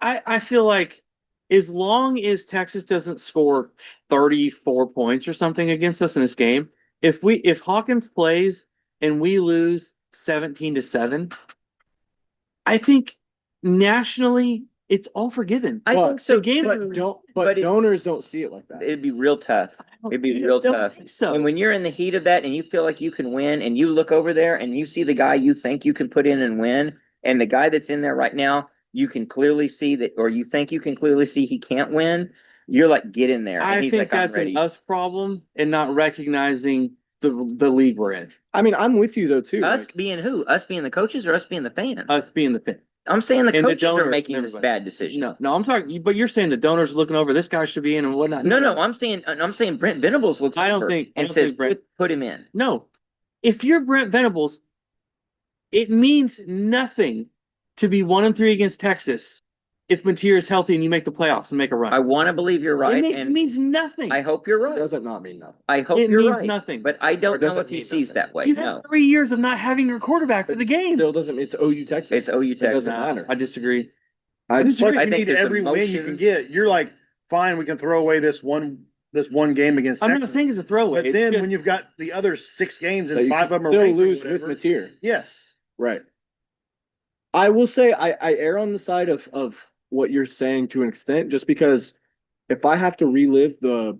I feel like as long as Texas doesn't score 34 points or something against us in this game, if Hawkins plays and we lose 17-7, I think nationally it's all forgiven. I But- think so. the game- But it's- donors don't see it like that. It'd be real tough. It'd be You real don't tough. think so. And when you're in the heat of that and you feel like you can win and you look over there and you see the guy you think you can put in and win, and the guy that's in there right now, you can clearly see that, or you think you can clearly see he can't win, you're like, get in there. And I he's think like, I'm that's ready. an us problem and not recognizing the league we're in. I mean, I'm with you though too. Us Like, being who? Us being the coaches or us being the fan? Us being the fan. I'm saying the and the coaches are donors making and this everybody. bad decision. No, I'm talking. But you're saying the donors are looking over. This guy should be in and whatnot. No, I'm saying Brent Venables looks I don't over think- I and don't says think Brent- put him in. No, if you're Brent Venables, it means nothing to be 1-3 against Texas if Mateer is healthy and you make the playoffs and make a run. I want to believe you're right, it and means nothing. I hope you're it right. doesn't not mean nothing. I hope It you're means right. nothing. But I Or don't know doesn't if he mean sees nothing. that way. You've had No, 3 years of not having your quarterback for the It game. still doesn't. It's OU Texas. it's OU It Texas. doesn't matter. I disagree. I Plus, I you think need there's every win you can emotions. get. You're like, fine, we can throw away this one game against I'm not Texas. saying it's a throwaway. But it's then just- when you've got the other 6 games that and you 5 can of them are still ranked or lose with whatever, Mateer. yes. Right. I will say I err on the side of what you're saying to an extent, just because if I have to relive the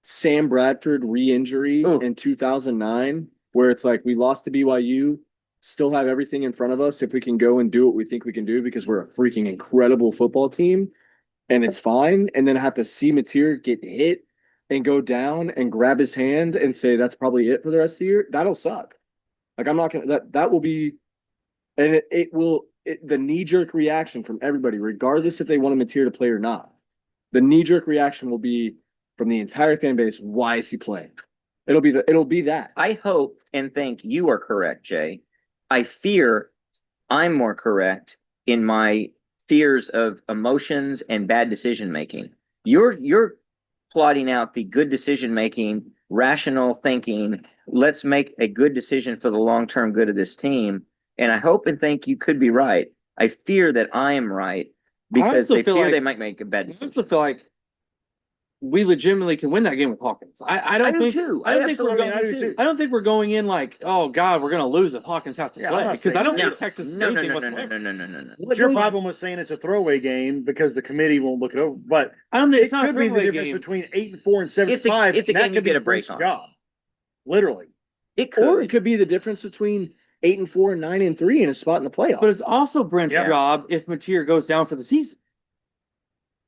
Sam Bradford re-injury Ooh. in 2009, where it's like we lost to BYU, still have everything in front of us if we can go and do what we think we can do because we're a freaking incredible football team and it's fine, and then have to see Mateer get hit and go down and grab his hand and say that's probably it for the rest of the year, that'll suck. Like I'm not gonna that will be, and it will the knee-jerk reaction from everybody, regardless if they want Mateer to play or not. The knee-jerk reaction will be from the entire fan base, why is he playing? It'll be that. I hope and think you are correct, Jay. I fear I'm more correct in my fears of emotions and bad decision making. You're plotting out the good decision making, rational thinking. Let's make a good decision for the long-term good of this team. And I hope and think you could be right. I fear that I am right because also they feel fear like- they might make a bad I decision. also feel like we legitimately can win that game with Hawkins. I I don't do think too. I don't think we're absolutely going. do too. I don't think we're going in like, oh God, we're gonna lose if Hawkins has to Yeah, play, I'm not because I don't saying- think Texas is No, no, anything no, no, no, whatsoever. no. What's your problem with saying it's a throwaway game because the committee won't look it over? But I don't think it it's not a could be the throwaway difference game. between 8-4 and 7-5. It's a and that game you could be get a break Frank's on. job. Literally. It Or it could. could be the difference between 8-4 and 9-3 and a spot in the playoffs. But it's also Brent's Yeah. job if Mateer goes down for the season.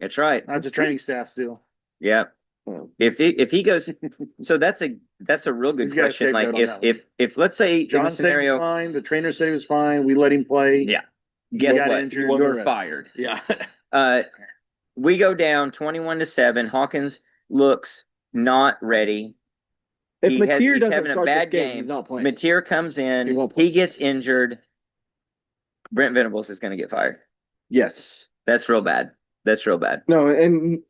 That's right. That's a training staff still. Yeah. Well, If he goes, so that's a real good He's got a question. Like scapegoat on that if let's say in John the said he was scenario, fine. The trainer said he was fine. We let him play. yeah, guess got what? injured. Wasn't You're ready. fired. Yeah. We go down 21-7. Hawkins looks not ready. if He's Mateer doesn't having a start bad this game, game. he's not playing. Mateer comes He in, won't play. he gets injured. Brent Venables is going to get fired. Yes. That's real bad. That's real bad. No, and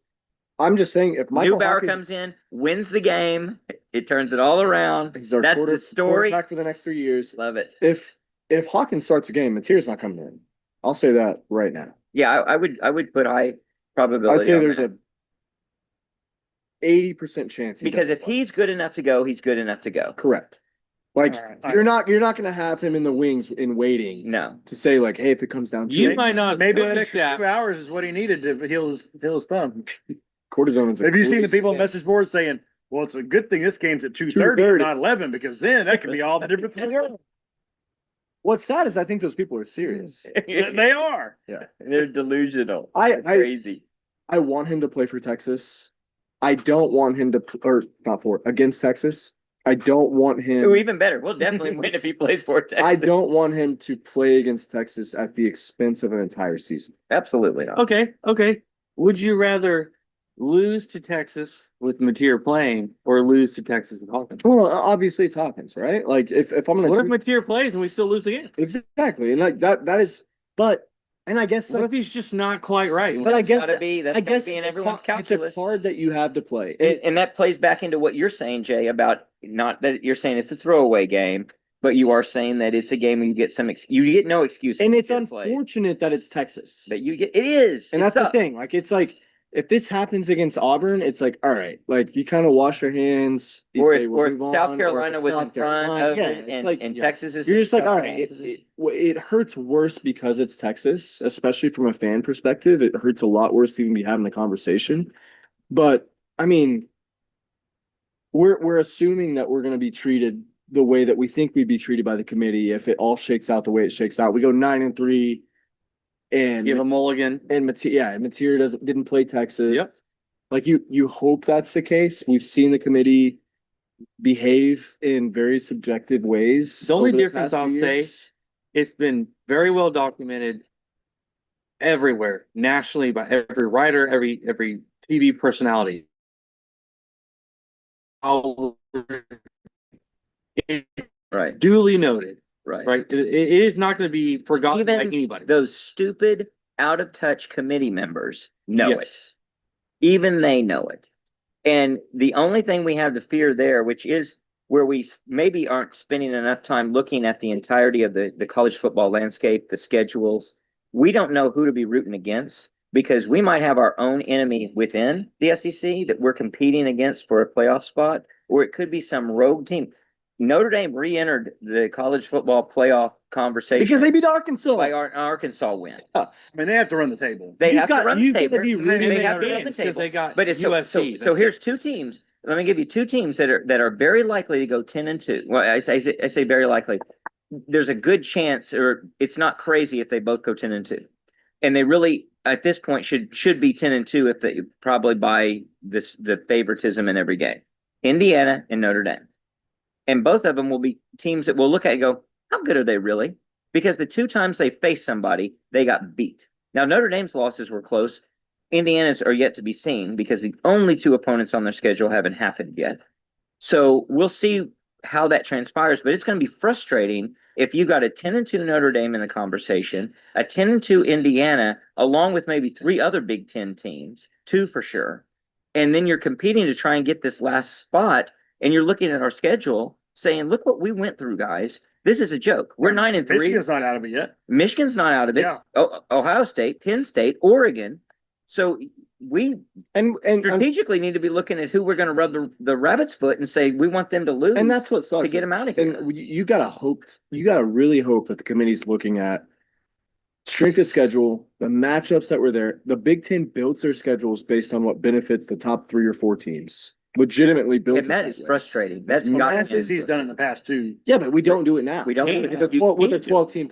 I'm just saying if Michael Neubauer Hawkins, comes in, wins the game. It turns it all around. he's our That's the story. quarterback for the next 3 years. Love it. If Hawkins starts the game, Mateer's not coming in. I'll say that right now. Yeah, I would put high probability. I'd say on there's that. a 80% chance because doesn't if play. he's good enough to go, he's good enough to go. Correct. Like All right. you're not gonna have him in the wings in waiting No. to say like, hey, if it comes down to You it, might not Maybe fix an extra that. 2 hours is what he needed to heal his thumb. cortisone is. Have you seen the people on on message boards saying, "Well, it's a good thing this game's at 2:30, 2:30. not 11, because then that could be all the difference in the world." What's sad is I think those people are serious. They are. They're delusional. I- They're crazy. I want him to play for Texas. I don't want him to, or not for against Texas. I don't want him. Oh, even better. We'll definitely win if he plays for Texas. I don't want him to play against Texas at the expense of an entire season. Absolutely not. Okay. Would you rather lose to Texas with Mateer playing or lose to Texas with Hawkins? Well, obviously it's Hawkins, right? Like if I'm gonna What if Mateer plays and we still lose the game? exactly, and like that is, but and I guess What like, if he's just not quite right? but I That's guess gotta be, that's I gotta guess be in it's everyone's it's a calculus. card that you have to play. And that plays back into what you're saying, Jay, about not that you're saying it's a throwaway game, but you are saying that it's a game where you get you get no excuse. And it's to play. unfortunate that it's Texas. But you get it is. And It that's the sucks. thing. Like it's like if this happens against Auburn, it's like, all right, like you kind of wash your hands. You Or say, if, we'll or if move South on, or if Carolina it's was South in front Carolina, of yeah, it it's and, like, and yeah. Texas is you're just like, South all Carolina right, position. it hurts worse because it's Texas, especially from a fan perspective. It hurts a lot worse to even be having the conversation. But I mean, we're assuming that we're going to be treated the way that we think we'd be treated by the committee if it all shakes out the way it shakes out. We go 9-3, and Give a mulligan. and Mateer didn't play Texas. Yep. Like you hope that's the case. We've seen the committee behave in very subjective ways. The only over difference past I'll few say, years. it's been very well documented everywhere, nationally, by every writer, every TV personality. It's Right, duly noted, right. right? It is not going to be forgotten by Even anybody. those stupid, out of touch committee members know it. Yes. Even they know it. And the only thing we have to fear there, which is where we maybe aren't spending enough time looking at the entirety of the college football landscape, the schedules, we don't know who to be rooting against because we might have our own enemy within the SEC that we're competing against for a playoff spot, or it could be some rogue team. Notre Dame re-entered the college football playoff conversation because they beat Arkansas. by our Arkansas win. I mean, they have to run the table. They You've have got- to run the you've gotta table. be rooting They for have to Notre run the Dame, 'cause table. they got But it's USC, so that's here's it. two teams. Let me give you two teams that are very likely to go 10-2. Well, I say very likely. There's a good chance, or it's not crazy if they both go 10-2, and they really at this point should be 10-2 if they probably by the favoritism in every game. Indiana and Notre Dame. And both of them will be teams that we'll look at and go, how good are they really? Because the two times they faced somebody, they got beat. Now, Notre Dame's losses were close. Indiana's are yet to be seen because the only two opponents on their schedule haven't happened yet. So we'll see how that transpires, but it's going to be frustrating if you got a 10-2 Notre Dame in the conversation, a 10-2 Indiana, along with maybe three other Big Ten teams, two for sure. And then you're competing to try and get this last spot. And you're looking at our schedule saying, look what we went through, guys. This is a joke. We're 9-3. Michigan's not out of it yet. Michigan's not out of it. Yeah. Ohio State, Penn State, Oregon. So we and strategically need to be looking at who we're going to rub the rabbit's foot and say we want them to lose, and that's what to sucks get them out of here. And you gotta really hope that the committee's looking at strength of schedule, the matchups that were there. The Big Ten builds their schedules based on what benefits the top 3 or 4 teams. Legitimately builds. And that is frustrating. That's It's got massive. SEC's done it in the past too. Yeah, but we don't do it now. We don't do it with now. the 12, with the You 12 team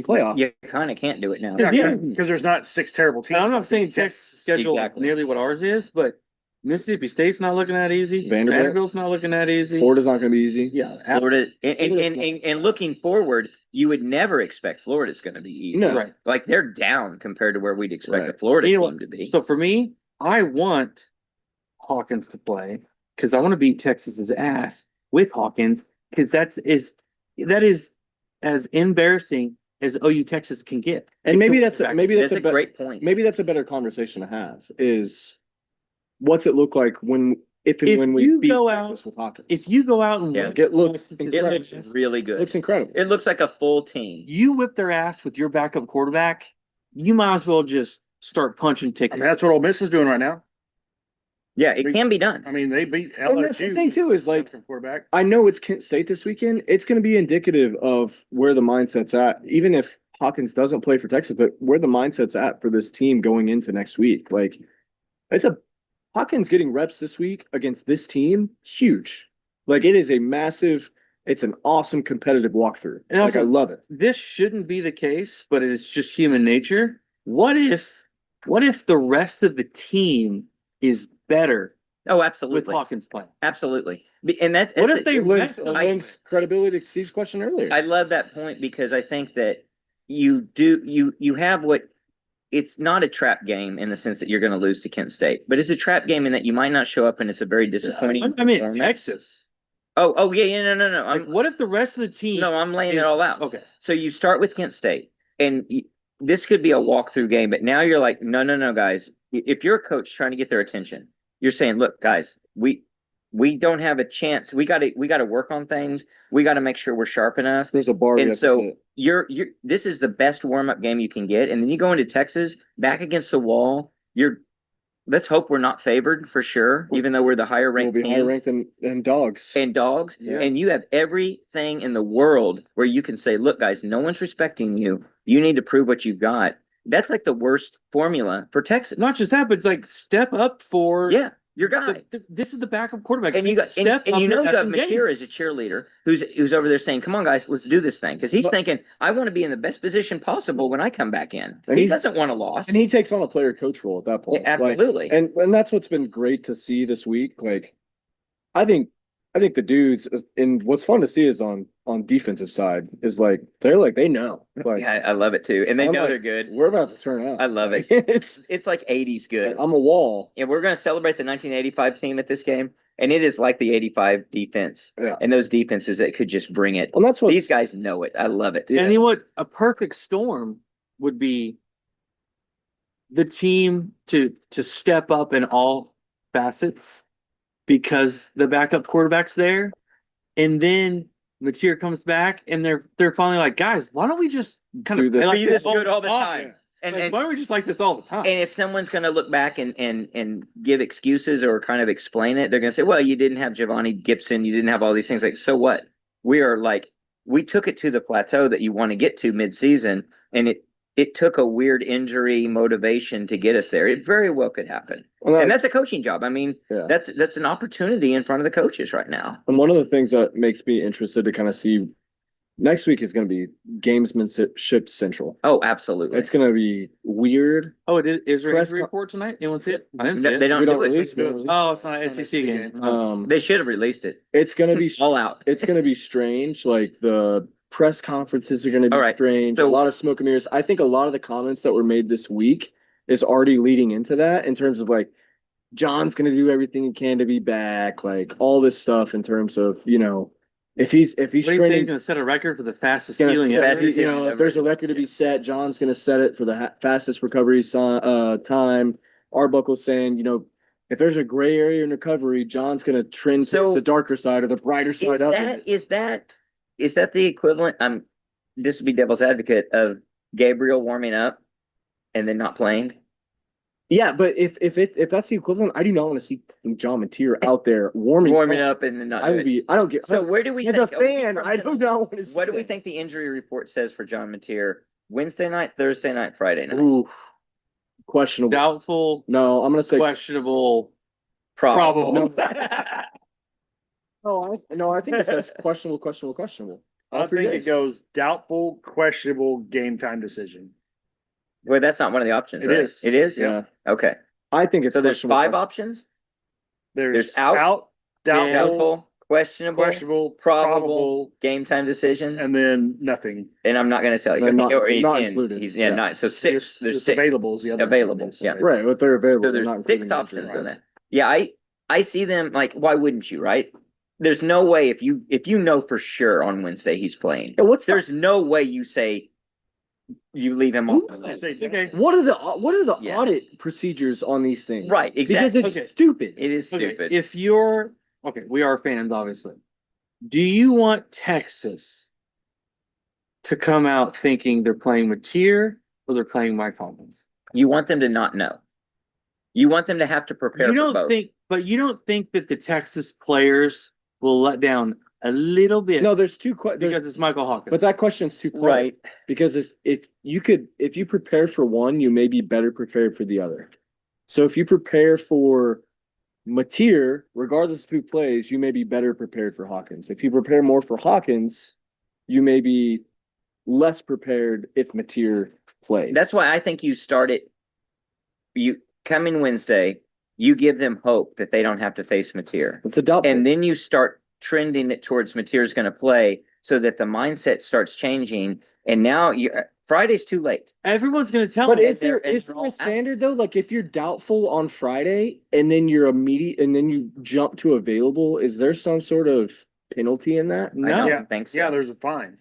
playoff. You kind of can't do it now. Yeah, because there's not 6 terrible teams. And I'm not saying Texas schedule Exactly. nearly what ours is, but Mississippi State's not looking that easy. Vanderbilt? Vanderbilt's not looking that easy. Florida's not going to be easy. Yeah. Florida Florida's and looking forward, you would never expect Florida's going to be easy. No. Right. Like they're down compared to where we'd expect Right. a Florida You know team to be. So for me, I want Hawkins to play because I want to beat Texas's ass with Hawkins because that is as embarrassing as OU Texas can get. And maybe that's a Great point. maybe that's a better conversation to have is what's it look like when we you beat go Texas out- with Hawkins. If you go out and Yeah. whip It looks Texas's It looks ass, really good. looks incredible. It looks like a full team. you whip their ass with your backup quarterback, you might as well just start punching I tickets. mean, that's what Ole Miss is doing right now. Yeah, it can be done. I mean, they beat And that's the LSU. thing too is like Quarterback. I know it's Kent State this weekend. It's going to be indicative of where the mindset's at, even if Hawkins doesn't play for Texas, but where the mindset's at for this team going into next week. Like Hawkins getting reps this week against this team, huge. Like it is a massive, it's an awesome competitive walkthrough. And Like I also- love it. This shouldn't be the case, but it's just human nature. What if the rest of the team is better Oh, with absolutely. Hawkins playing? Absolutely. And What that's if they It lends, rest- it lends credibility to Steve's question earlier. I love that point because I think that you have what it's not a trap game in the sense that you're going to lose to Kent State, but it's a trap game in that you might not show up and it's a very disappointing. I mean, performance. Texas. Oh yeah, no. Like, what if the rest of the team? I'm laying it all out. Okay. So you start with Kent State, and this could be a walkthrough game, but now you're like, no, guys. If you're a coach trying to get their attention, you're saying, look, guys, we don't have a chance. We got to work on things. We got to make sure we're sharp enough. There's a bar. we And have to so hit. this is the best warm up game you can get, and then you go into Texas back against the wall. Let's hope we're not favored for sure, even though we're the higher We'll ranked be higher team ranked than dogs. and dogs, Yeah. and you have everything in the world where you can say, look, guys, no one's respecting you. You need to prove what you've got. That's like the worst formula for Texas. Not just that, but it's like step up for your guy. This is the backup quarterback, And you got and step up you know your you got effing game. Machir as a cheerleader who's over there saying, "Come on, guys, let's do this thing." Because he's But- thinking, "I want to be in the best position possible when I come back in." And He he's- doesn't want a loss. And he takes on a player coach role at that point. Yeah, Like, absolutely. and that's what's been great to see this week. Like, I think the dudes, and what's fun to see is on defensive side is like they know like Yeah, I love it too, and they I'm know like, they're good. we're about to turn out. I love it. It's like '80s good. I'm a wall. And we're going to celebrate the 1985 team at this game, and it is like the '85 defense Yeah, and those defenses that could just bring it. and that's what These guys know it. I love it. Yeah. And you know what? A perfect storm would be the team to step up in all facets because the backup quarterback's there, and then Machir comes back, and they're finally like, guys, why don't we just kind Do of this. play like Be this good all the time? time. And, Like, and why don't we just like this all the time? And if someone's going to look back and give excuses or kind of explain it, they're going to say, well, you didn't have Giovanni Gibson. You didn't have all these things. Like, so what? We took it to the plateau that you want to get to midseason, and it took a weird injury motivation to get us there. It very well could happen. And that's a coaching job. I mean, Yeah. that's an opportunity in front of the coaches right now. And one of the things that makes me interested to kind of see next week is going to be gamesmanship central. Oh, absolutely. It's going to be weird. Oh, is there an Press injury con- report tonight? Anyone see it? I didn't see They it. don't We don't do it. release. We don't release. Oh, it's not an SEC game. They should have released it It's going to be all out. it's going to be strange. Like the press conferences are going to be All right. strange. So- a lot of smoke and mirrors. I think a lot of the comments that were made this week is already leading into that in terms of like John's going to do everything he can to be back, like all this stuff in terms of, if he's What do you think? He's training, going to set a record for the fastest gonna- healing yeah, ever? if there's a record to be set, John's going to set it for the fastest recovery time. Arbuckle's saying, if there's a gray area in recovery, John's going to trend So- towards the darker side or the brighter side of it. Is that the equivalent? Just to be devil's advocate of Gabriel warming up and then not playing. Yeah, but if that's the equivalent, I do not want to see John Mateer out there warming up and then not I do would it. be. I don't get. So where do we as a think? fan, I do not want to see. What do we that. think the injury report says for John Mateer? Wednesday night, Thursday night, Friday night. Ooh, questionable. Doubtful, No, I'm gonna say questionable, Probable. probable. no. I think it says questionable. I think it goes doubtful, questionable, game time decision. Well, that's not one of the options, It right? is. It is? Yeah, Okay. I think it's So there's questionable. five options? There's out, doubtful, Doubtful, questionable, questionable, probable, probable, game time decision, and then nothing. and I'm not gonna tell you. And not- Or he's not in. included. He's Yeah. not. So six. There's It's six available is the other available. one. Yeah. Right, but they're available. So they're there's not including six the options injury. on that. Yeah, I see them like, why wouldn't you, right? There's no way if you know for sure on Wednesday he's playing. Yeah, There's no way you say you leave him off the list. Okay. What are the Yeah. audit procedures on these things? Right, Because exactly. it's Okay. stupid. It is Okay, stupid. if you're okay, we are fans, obviously. Do you want Texas to come out thinking they're playing Mateer or they're playing Mike Hawkins? You want them to not know. You want them to have to prepare You for don't both. think, but you don't think that the Texas players will let down a little bit No, there's two questions. because it's Michael Hawkins. But that question's too part. Right. Because if you prepare for one, you may be better prepared for the other. So if you prepare for Mateer, regardless of who plays, you may be better prepared for Hawkins. If you prepare more for Hawkins, you may be less prepared if Mateer plays. That's why I think you start it. You come in Wednesday, you give them hope that they don't have to face Mateer. it's a double. And then you start trending it towards Mateer's going to play so that the mindset starts changing. And now Friday's too late. Everyone's going to tell But them. is there a standard though? Like if you're doubtful on Friday and then you're and then you jump to available, is there some sort of penalty in that? I No. don't think so. Yeah, there's a fine.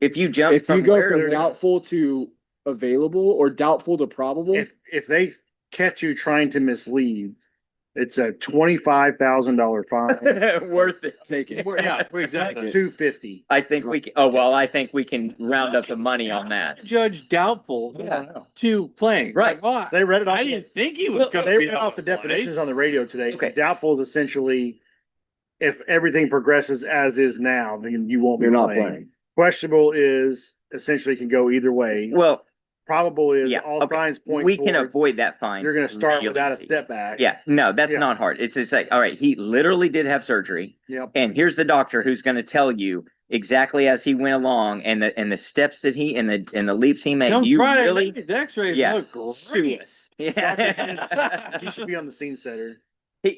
If you jump If you from go where from to- doubtful to available or doubtful to probable, If they catch you trying to mislead, it's a $25,000 fine. worth it. take it. Exactly. $250. I think we can. Oh well, I think we can round up the money on that. Judge doubtful to playing. Right. Like, They read it off. I didn't think he was going They to read off the definitions on the radio today. Okay. Doubtful is essentially if everything progresses as is now, then you won't be You're not playing. playing. Questionable is essentially can go either way. Well, Probable is yeah, all okay. signs point We can toward avoid that fine. you're going to start real without a easy. step back. Yeah, no, that's Yeah. not hard. It's like, all right, he literally did have surgery, Yep. and here's the doctor who's going to tell you exactly as he went along and the steps that he and the leaps he made. Come You Friday, really, night, the X-rays yeah, look sue great. us. Yeah. He should be on the scene setter.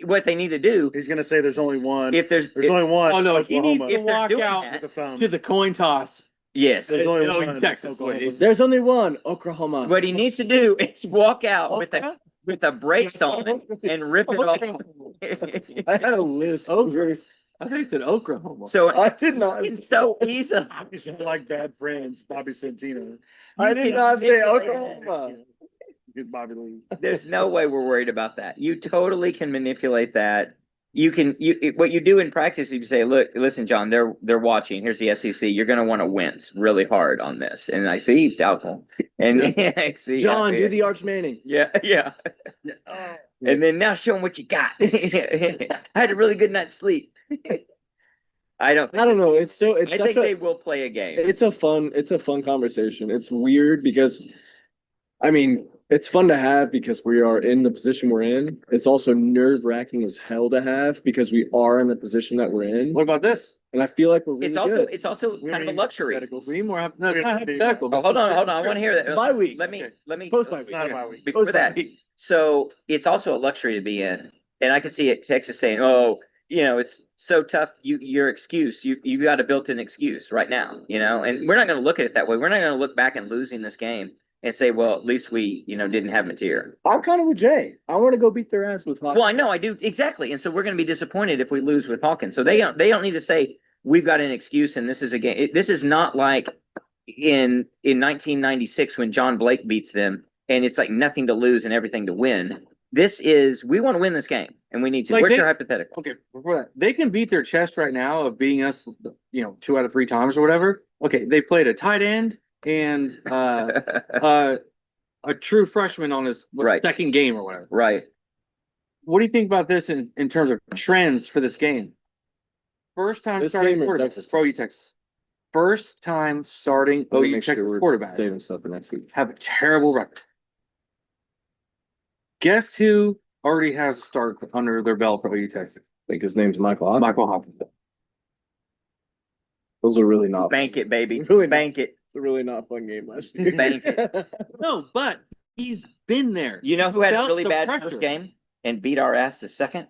What they need to do, He's going to say there's only one. if there's There's only one. Oh, no, he needs Oklahoma to if they're walk doing out that, with the phone. to the coin toss. yes, There's only Oh, one. Texas, Oklahoma. what is- There's only one, Oklahoma. what he needs to do is walk out Okay. with a brakes on and rip it off. I had a list. I think that Oklahoma. So I did not. it's so easy. You sound like bad friends, Bobby Santino. I did not say Oklahoma. Good Bobby Lee. There's no way we're worried about that. You totally can manipulate that. What you do in practice, you say, look, listen, John, they're watching. Here's the SEC. You're going to want to wince really hard on this. And I see he's doubtful. And I see, John, yeah, do the Arch Manning. yeah. And then now show him what you got. I had a really good night's sleep. I don't know. It's so. It's I such think a. they will play a game. It's a fun conversation. It's weird because, I mean, it's fun to have because we are in the position we're in. It's also nerve-wracking as hell to have because we are in the position that we're in. What about this? And I feel like we're really It's also We kind of a need luxury. hypotheticals. We need more. No, it's We not have to do- hypothetical. Oh, hold on. I want to hear that. It's bye week. Let me Okay. Post bye It's week. not a bye week. before Post bye that. week. So it's also a luxury to be in. And I could see it Texas saying, oh, it's so tough. Your excuse, you got a built-in excuse right now, and we're not going to look at it that way. We're not going to look back and losing this game and say, well, at least we, didn't have material. I'm kind of with Jay. I want to go beat their ass with Hawkins. Well, I know I do. Exactly. And so we're going to be disappointed if we lose with Hawkins. So they don't need to say we've got an excuse and this is a game. This is not like in 1996 when John Blake beats them and it's like nothing to lose and everything to win. This is, we want to win this game and we need to. Like Where's they- your hypothetical? Okay, before that, they can beat their chest right now of beating us, 2 out of 3 times or whatever. Okay, they played a tight end and a true freshman on his Right. second game or whatever. Right. What do you think about this in terms of trends for this game? First time This starting game or quarterback Texas? for OU Texas. First time starting Let me OU make sure Texas we're quarterback. saving stuff for next week. Have a terrible record. Guess who already has a start under their belt for OU Texas? I think his name's Michael Hawkins. Michael Hawkins. Those are really not. Bank it, baby. Really Bank it. It's a really not fun game last year. Bank it. No, but he's been there. You know who had a Felt really the bad pressure. first game and beat our ass the second?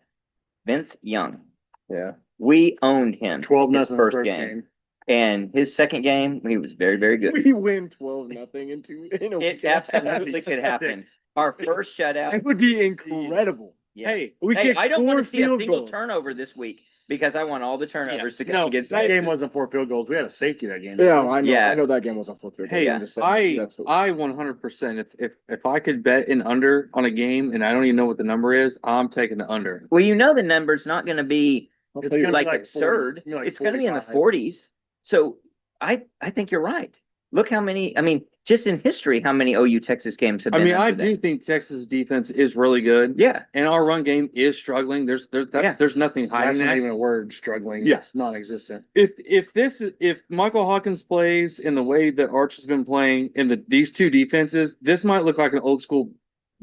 Vince Young. Yeah. We owned him. 12-0 his first game. And his second game, he was very, very good. We win 12-0 in a It week. absolutely could happen. Our first shutout. It would be incredible. Yeah. Hey, We Hey, kicked I don't want 4 to see a field single goals. turnover this week because I want all the turnovers to go No, against That us. game wasn't 4 field goals. We had a safety that game. Yeah, I know. Yeah. I know that game was on 4 field goals. hey, I'm just saying, that's what- I 100%. If I could bet an under on a game and I don't even know what the number is, I'm taking the under. Well, you know the number's not going to be I'll It's tell you gonna what, like like 40, absurd. like It's going to be in the 45. 40s. So I think you're right. Look how many. I mean, just in history, how many OU Texas games have I been? mean, I under do them. think Texas defense is really good. Yeah. And our run game is struggling. There's Yeah. there's nothing hiding That's not that. even a word, struggling. Yeah. It's non-existent. If Michael Hawkins plays in the way that Arch has been playing in these two defenses, this might look like an old school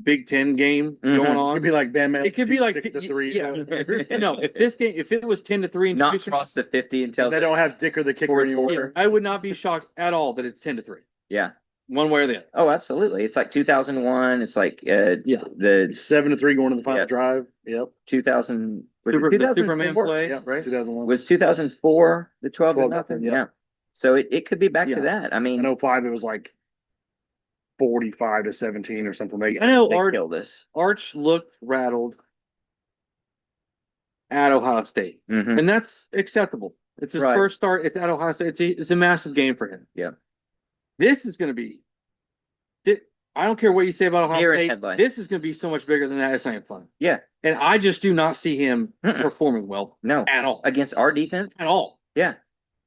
Big Ten game Mhm. going It on. could be like Bam. It could be like 6-3. yeah. No, if it was 10-3 in Not Houston, cross the 50 until They don't have Dicker the kicker Fourth anymore. yeah, I would not be shocked at all that it's 10-3, yeah. one way or the other. Oh, absolutely. It's like 2001. It's like Yeah. the 7-3 going to the final Yeah. drive. Yep. 2000 was it The 2004? Superman play, Yep. right? 2001. Was 2004 the 12 to 12 nothing? yeah. Yeah. So it could be back Yeah. to that. I mean, In 05, it was like 45-17 or something. They I know they Arch killed us. looked rattled at Ohio State, Mhm. and that's acceptable. It's his Right. first start. It's at Ohio State. It's a massive game for him. Yeah. This is going to be. I don't care what you say about Ohio Mirror State. headline. This is going to be so much bigger than that. It's not even fun. Yeah. And I just do not see him Mm-mm. performing well No. at all. Against our defense? At all. Yeah.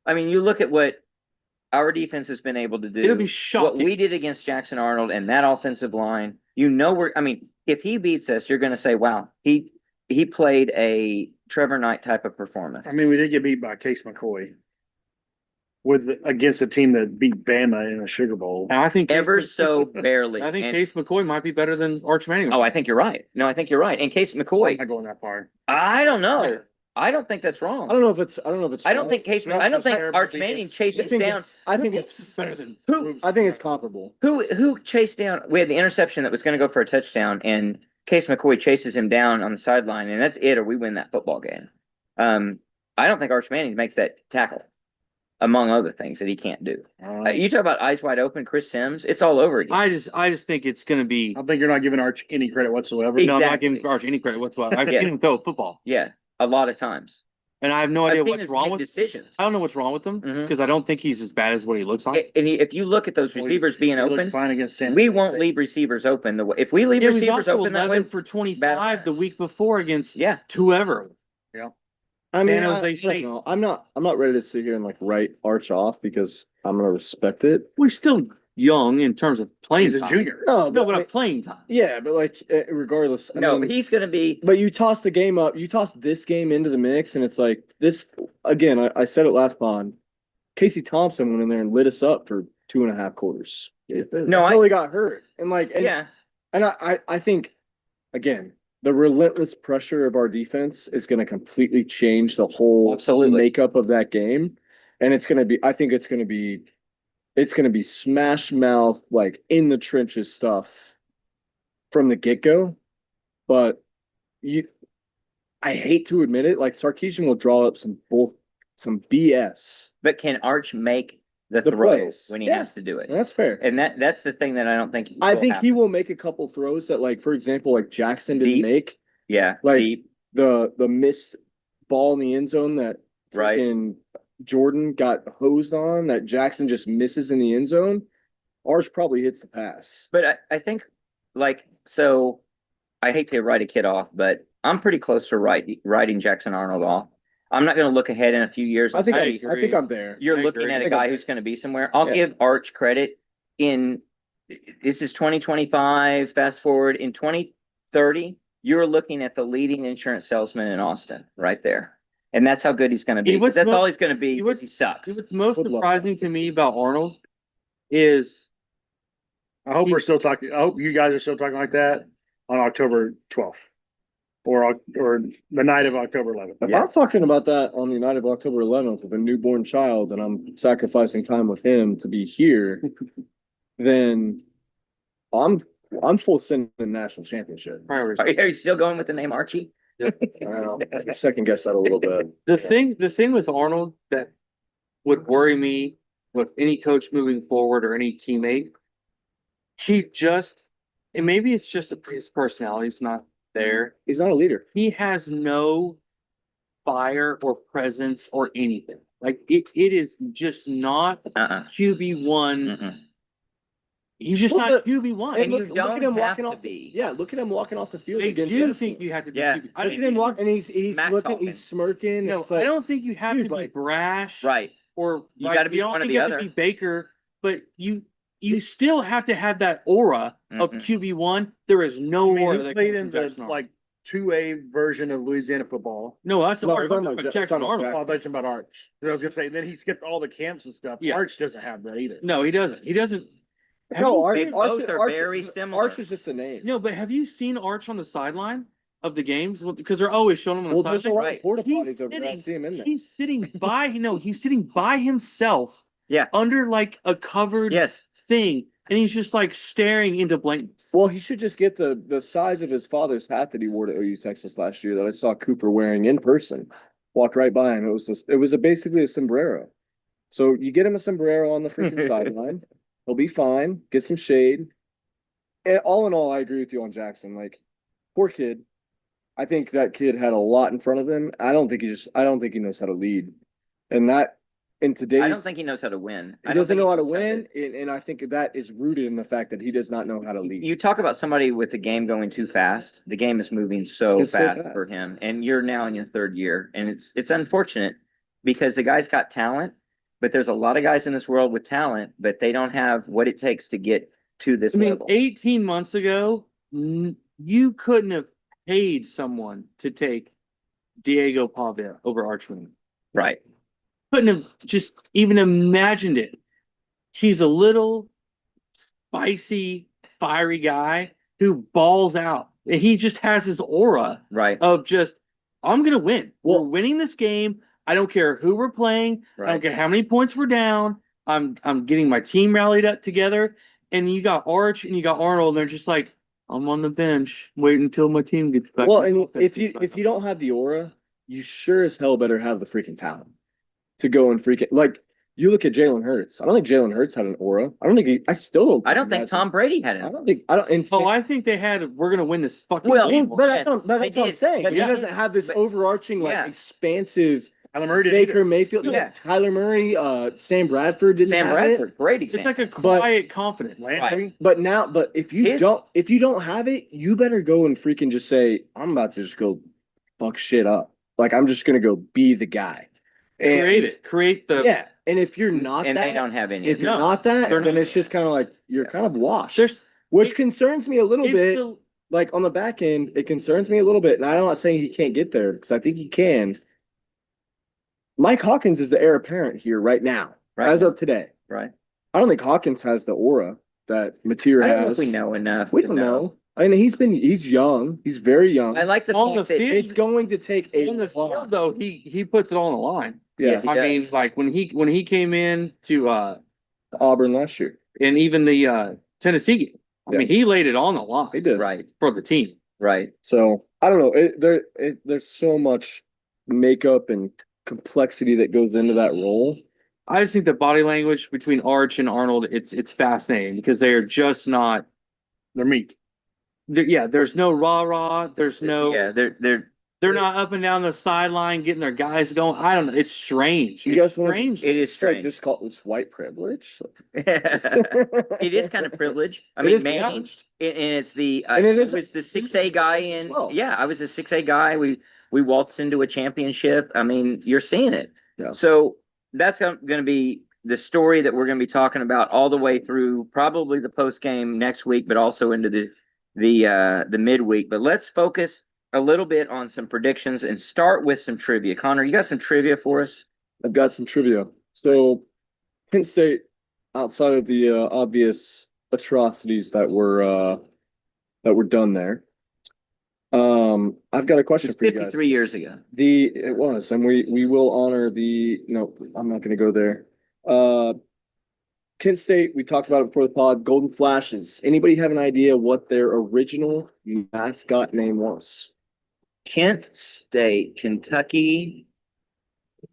I mean, you look at what our defense has been able to do. It'll be What shocking. we did against Jackson Arnold and that offensive line, I mean, if he beats us, you're going to say, wow, he played a Trevor Knight type of performance. I mean, we did get beat by Case McCoy against a team that beat Bama in a Sugar Bowl. And I think Ever Case- so barely. I think And- Case McCoy might be better than Arch Manning. Oh, I think you're right. No, I think you're right. In Case I'm McCoy, not going that far. I don't know. Yeah. I don't think that's I wrong. don't know if it's. I don't think Case. I don't think Arch Manning chased us down. I think it's better than Who I think it's comparable. who chased down? We had the interception that was going to go for a touchdown, and Case McCoy chases him down on the sideline, and that's it, or we win that football game. I don't think Arch Manning makes that tackle, among other things that he can't do. You talk about eyes wide open, Chris Sims. It's all over again. I just think it's going to be. I think you're not giving Arch any credit whatsoever. He- No, I'm not Exactly. giving Arch any credit whatsoever. I've Yeah. seen him go football, Yeah, a lot of times. and I have no I've idea seen what's us wrong make with. decisions. I don't know what's wrong with him Mhm. because I don't think he's as bad as what he looks like. And if you look at those receivers being He looked open, fine against San we Jose won't State. leave receivers open. If we leave He was receivers also open that way, 11 for 25 the pass. week before against yeah, whoever. I mean, San Jose I don't State. know. I'm not ready to sit here and like write Arch off because I'm gonna respect it. We're still young in terms of playing He's a time. junior. No, No, but but playing time. yeah, but like regardless, I no, mean, he's going to be. but you toss the game up, you toss this game into the mix, and it's like this again. I said it last bond. Casey Thompson went in there and lit us up for 2.5 quarters. No, I- until he got hurt, and like, Yeah, and I think again, the relentless pressure of our defense is going to completely change the whole Absolutely. makeup of that game, and it's going to be. I think it's going to be smash mouth, like in the trenches stuff from the get go. But I hate to admit it, like Sarkisian will draw up some BS. but can Arch make the The throw plays. when he Yeah. has to do it? And that's fair. And that's the thing that I don't think. I will think he happen. will make a couple throws that, like, for example, like Jackson didn't Deep. make. Yeah, like, deep, The missed ball in the end zone that right. freaking Jordan got hosed on, that Jackson just misses in the end zone. Arch probably hits the pass. But I think like so. I hate to write a kid off, but I'm pretty close to writing Jackson Arnold off. I'm not going to look ahead in a few years. I think and say, I think I'm there. you're I looking agree. at I a think guy I'm who's going to be somewhere. I'll Yeah. give Arch credit in this is 2025. Fast forward in 2030, you're looking at the leading insurance salesman in Austin right there. And that's how good he's going to be. He was 'Cause that's mo- all he's going to be. he was- He sucks. What's most Would love surprising to me about Arnold is I hope we're still talking, I hope you guys are still talking like that on October 12th. Or the night of October 11th. If Yeah. I'm talking about that on the night of October 11th with a newborn child and I'm sacrificing time with him to be here, then I'm full send in national championship. priority. Are you still going with the name Archie? Well, I second guess that a little bit. The thing with Arnold that would worry me with any coach moving forward or any teammate, and maybe it's just his personality's not there. He's not a leader. He has no fire or presence or anything. Like it is just not QB1. Mm-mm. He's just Well, not QB1. And you look at don't him have walking to off. be. Yeah, look at him walking off the field I against do Tennessee. think you have to be Yeah. QB. Look at him walk, and he's Smack looking, talking. he's smirking. No, It's like, I don't think you have dude, to be like- brash. Right. Or You like, gotta be don't one or think the you have other. to be Baker, but you still have to have that aura of Mhm. QB1. There is no I mean, aura who that played comes in from the Jackson Arnold. like 2A version of Louisiana football. No, that's No, Arch. we're talking I'm talking about about Jack- Jackson talking about Arnold. Oh, I thought you were talking about Arch. I was gonna say, then he skipped all the camps and stuff. Yeah. Arch doesn't have that either. No, he doesn't. He doesn't. Have no, you Arch, They seen- both are very similar. Arch is just a name. No, but have you seen Arch on the sideline of the games? Well, because they're always showing him on Well, the there's a sideline. lot Right. of porta He's potties over there. I sitting- see him in there. He's sitting by he's sitting by himself. Yeah. Under like a covered Yes. thing, and he's just like staring into blankness. Well, he should just get the size of his father's hat that he wore to OU Texas last year that I saw Cooper wearing in person. Walked right by him. It was basically a sombrero. So you get him a sombrero on the freaking sideline. He'll be fine. Get some shade. And all in all, I agree with you on Jackson. Like, poor kid. I think that kid had a lot in front of him. I don't think he knows how to lead. And that in today's I don't think he knows how to win. he I don't doesn't think know how to knows win, and I think that is rooted in the fact that he does not know how to lead. You talk about somebody with the game going too fast. The game is moving so It's so fast fast. for him, and you're now in your third year, and it's unfortunate because the guy's got talent, but there's a lot of guys in this world with talent, but they don't have what it takes to get to this I mean, level. 18 months ago, you couldn't have paid someone to take Diego Pavia over Archman. Right. Couldn't have just even imagined it. He's a little spicy, fiery guy who balls out. And he just has his aura Right. of just, I'm gonna win. Well- We're winning this game. I don't care who we're playing. I don't Right. care how many points we're down. I'm getting my team rallied up together. And you got Arch and you got Arnold, and they're just like, I'm on the bench, waiting until my team gets back. Well, to and offense. if you don't have the aura, you sure as hell better have the freaking talent to go and freaking like you look at Jalen Hurts. I don't think Jalen Hurts had an aura. I don't think I still don't. I don't he think has Tom Brady had it. it. I don't. And Oh, I think they had. We're gonna win this fucking Well, game. but that's what they I'm did, saying. but He yeah. doesn't have this But- overarching like yeah. expansive Tyler Murray didn't Baker either. Mayfield. Yeah. Tyler Murray, Sam Bradford didn't Sam have Bradford, it. great It's example. like a But- quiet confidence. Landry. But if you His- don't have it, you better go and freaking just say, I'm about to just go fuck shit up. Like I'm just gonna go be the guy. And Create it. Create the. Yeah. And if you're not and that, they don't have any. if of you're it. No, not that, they're then not. it's just kind of like you're kind of washed. There's. Which it- concerns me a little it's bit. the- Like on the back end, it concerns me a little bit. And I'm not saying he can't get there because I think he can. Mike Hawkins is the heir apparent here right now, Right. as of today. Right. I don't think Hawkins has the aura that Mateer I don't know has. if we know enough. We to don't know. I mean, he's young. He's very young. I like the On fact the that field- It's going to take a in the lot. field though, he puts it all on the line. Yeah, Yes, he I mean, does. like when he came in to Auburn last year. and even the Tennessee game. I Yeah. mean, he laid it on the line He did. right, for the team. right. So I don't know. There's so much makeup and complexity that goes into that role. I just think the body language between Arch and Arnold, it's fascinating because they are just not. They're meat. Yeah, there's no rah rah. There's no. Yeah, They're not up and down the sideline getting their guys going. I don't know. It's strange. You It's guys want- strange. it is It's like strange. just called it's white privilege. It is kind of privilege. I It mean, is Manning, privileged. and it's the And it I is- was the 6A guy as in. well. Yeah, I was a 6A guy. We waltzed into a championship. I mean, you're seeing it. Yeah. So that's going to be the story that we're going to be talking about all the way through probably the post game next week, but also into the midweek. But let's focus a little bit on some predictions and start with some trivia. Connor, you got some trivia for us? I've got some trivia. So, Kent State, outside of the obvious atrocities that were done there, I've got a question It's for you guys. 53 years ago. It was, and we will honor the. No, I'm not going to go there. Kent State, we talked about it before the pod. Golden Flashes. Anybody have an idea what their original mascot name was? Kent State, Kentucky.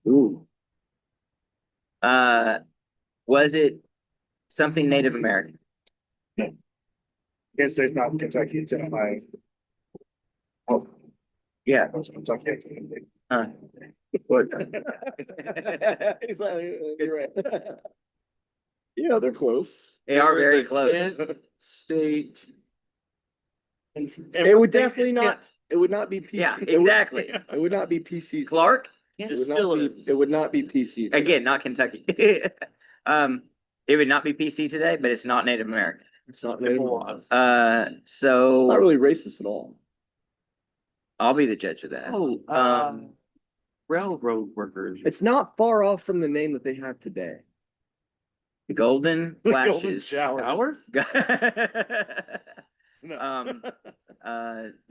Ooh. Was it something Native American? Can't say it's not Kentucky, it's in Ohio. Oh, Yeah. it's Kentucky. Huh. What? You're right. Yeah, they're close. They are very close. Kent State. It would definitely not. It would not be PC. Yeah, It would- exactly. It would not be PC. Clark? It would not be PC. Again, not Kentucky. It would not be PC today, but it's not Native American. It's not Native American. It's So not really racist at all. I'll be the judge of that. Oh, railroad workers. It's not far off from the name that they have today. Golden Flashes. Shower?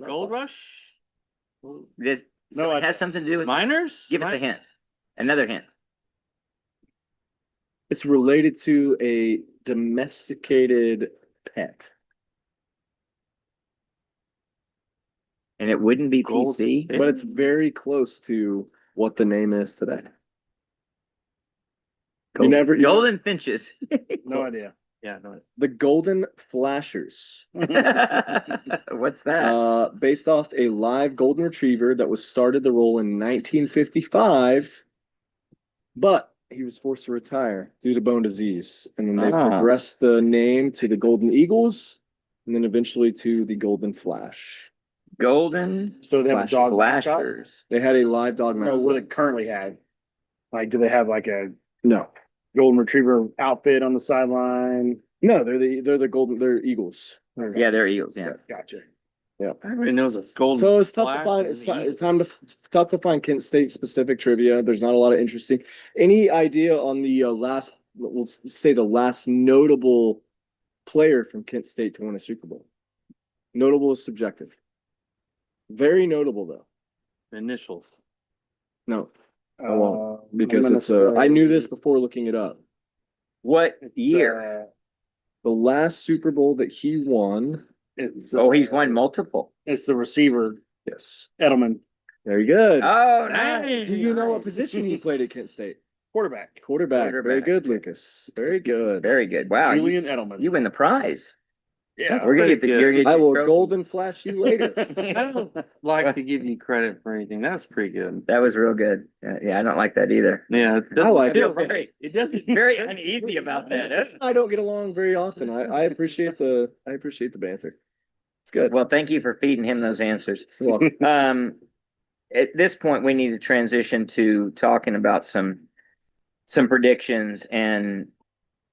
Gold Rush? This No, so it I- has something to do with. Miners? Give it the hint. Another hint. It's related to a domesticated pet. And it wouldn't be Gold- PC. But it's very close to what the name is today. You never Golden Finches. No idea. Yeah, no. The Golden Flashers. What's that? Based off a live golden retriever that was started the role in 1955, but he was forced to retire due to bone disease. And then they progressed the name to the Golden Eagles and then eventually to the Golden Flash. Golden So they have a dog mascot? Flashers. They had a live dog No, mascot. what they currently have. Like, do they have like a No. golden retriever outfit on the sideline? No, they're Eagles. Yeah, they're Eagles. Yeah. Gotcha. I didn't know it was a golden. So it's tough to Flash find. and It's, the it's time to it's tough to find Kent State specific trivia. There's not a lot of interesting. Any idea on the last? We'll say the last notable player from Kent State to win a Super Bowl. Notable is subjective. Very notable though. initials. No, I won't, because it's I knew this before looking it up. What year? The last Super Bowl that he won. It's Oh, he's won multiple. It's the receiver, Yes. Edelman, Very good. Oh, nice. Do you know what Nice. position he played at Kent State? quarterback. Quarterback. Very Quarterback. good, Lucas. Very good. Very good. Wow. Julian Edelman. You win the prize. Yeah. We're gonna get the. pretty you're good. gonna I get will the trophy. golden flash you later. I don't like to give you credit for anything. That's pretty good. That was real good. Yeah, I don't like that either. Yeah. I like Feel it. very uneasy about that. That's- I don't get along very often. I appreciate the banter. It's good. Well, thank you for feeding him those answers. You're welcome. At this point, we need to transition to talking about some predictions, and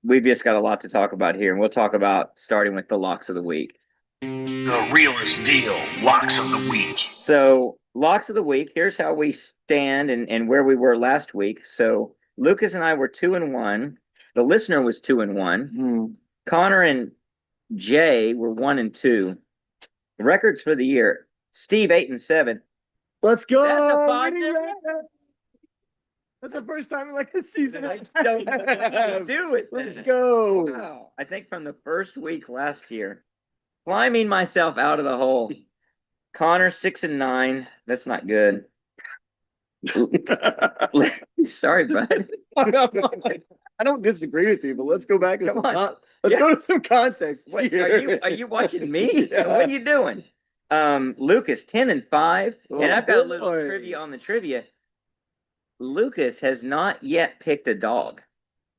we've just got a lot to talk about here. And we'll talk about starting with the locks of the week. The realest deal, locks of the week. So, locks of the week. Here's how we stand and where we were last week. So, Lucas and I were 2-1. The listener was 2-1. Connor and Jay were 1-2. The records for the year: Steve 8-7. Let's go. That's a positive. That's the first time in like a season. I don't know what to do with Let's this. go. Wow. I think from the first week last year, climbing myself out of the hole. Connor 6-9. That's not good. Sorry, bud. I don't disagree with you, but let's go back and Come on. let's Yeah. go to some context. Wait, here. are you watching me? Yeah. What are you doing? Lucas 10-5, and I've got a little boy. trivia on the trivia. Lucas has not yet picked a dog.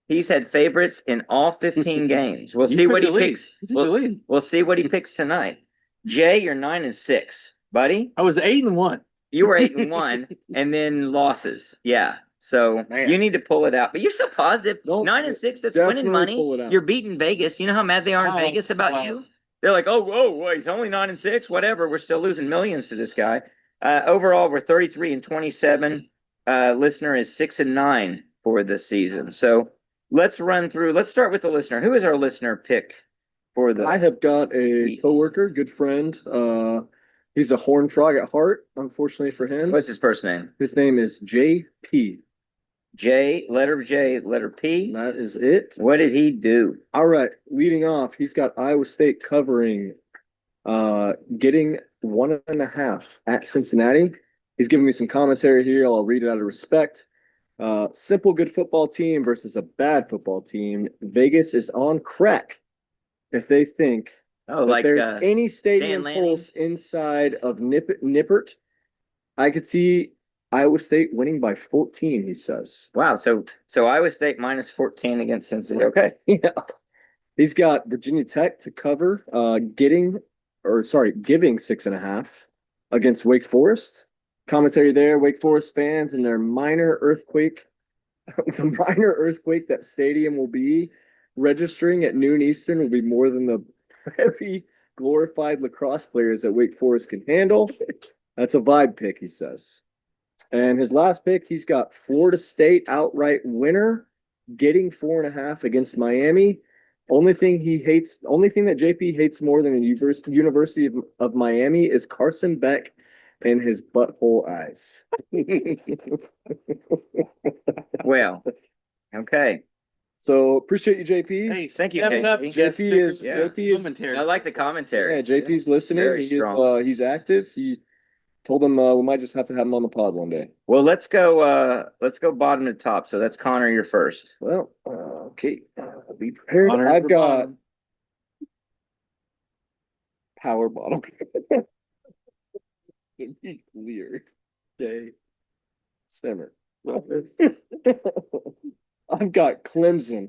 He's had favorites in all 15 games. We'll see what he picks. We'll see what he picks tonight. Jay, you're 9-6, buddy. I was 8-1. You were 8-1, and then losses. Yeah. So Man. you need to pull it out, but you're so positive. Nope, 9-6, that's definitely winning money. pull it out. You're beating Vegas. You know how mad they are in Oh, Vegas about wow. you? They're like, oh, he's only 9-6, whatever. We're still losing millions to this guy. Overall, we're 33-27. Listener is 6-9 for this season. So let's start with the listener. Who is our listener pick for the? I have got a coworker, good friend. He's a horned frog at heart, unfortunately for him. What's his first name? His name is JP. Letter J, letter P. That is it. What did he do? All right, leading off, he's got Iowa State covering, getting 1.5 at Cincinnati. He's giving me some commentary here. I'll read it out of respect. Simple good football team versus a bad football team. Vegas is on crack if they think Oh, that like there's any stadium Dan Lanning? pulse inside of Nippert. I could see Iowa State winning by 14, he says. wow. So Iowa State -14 against Cincinnati. Okay. Yeah. He's got Virginia Tech to cover, giving 6.5 against Wake Forest. Commentary there, Wake Forest fans and their minor earthquake, the minor earthquake that stadium will be registering at noon Eastern will be more than the heavy glorified lacrosse players that Wake Forest can handle. That's a vibe pick, he says. And his last pick, he's got Florida State outright winner, getting 4.5 against Miami. Only thing that JP hates more than the University of Miami is Carson Beck and his butthole eyes. Well, okay. So appreciate you, JP. Hey, Thank you, step it up, JP. guest JP picker. is Yeah. JP is Commentary. I like the commentary. yeah, JP's listening. Very strong. He's active. He told him we might just have to have him on the pod one day. Well, let's go bottom to top. So that's Connor, you're first. Well, okay. Be prepared. Honor I've the got bottom. power bottom. To be clear. Okay. Simmer. I've got Clemson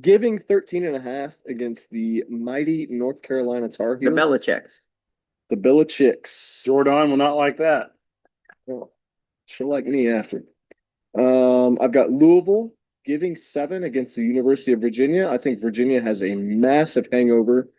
giving 13.5 against the mighty North Carolina Tar The Heels. Belichicks. The Belichicks. Jordan will not like that. Oh, she'll like me after. I've got Louisville giving 7 against the University of Virginia. I think Virginia has a massive hangover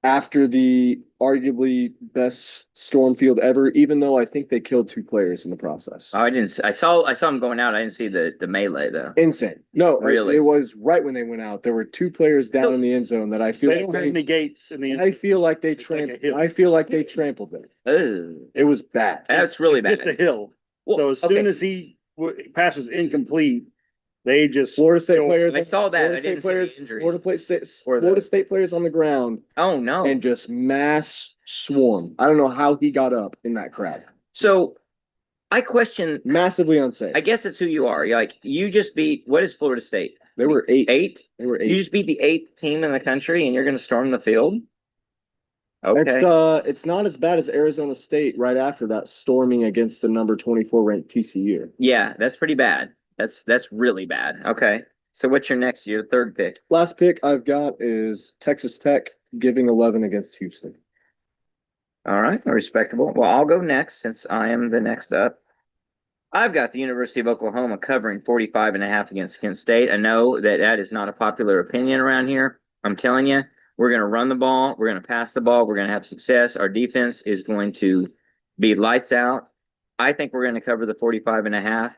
after the arguably best storm field ever, even though I think they killed 2 players in the process. Oh, I saw him going out. I didn't see the melee though. Insane. No, Really? it was right when they went out. There were 2 players down in the end zone that I feel They like don't have any gates in the. I feel like they It's like a trampled. hill. I feel like they trampled them. Ugh. It was bad. That's really bad. Just a hill. Well, So as okay. soon as pass was incomplete, they just. Florida State Yo, players. I saw that. Florida I State didn't see the players. injuries. Florida Or the- State players on the ground Oh no. and just mass swarm. I don't know how he got up in that crowd. So I question. Massively unsafe. I guess it's who you are. You're like, you just beat. What is Florida State? They were 8. 8. They were 8. You just beat the 8th team in the country, and you're going to storm the field. Okay. It's not as bad as Arizona State right after that storming against the number 24 ranked TCU. Yeah, that's pretty bad. That's really bad. Okay. So what's your third pick? Last pick I've got is Texas Tech giving 11 against Houston. All right, respectable. Well, I'll go next since I am the next up. I've got the University of Oklahoma covering 45.5 against Kent State. I know that is not a popular opinion around here. I'm telling you, we're going to run the ball. We're going to pass the ball. We're going to have success. Our defense is going to be lights out. I think we're going to cover the 45.5.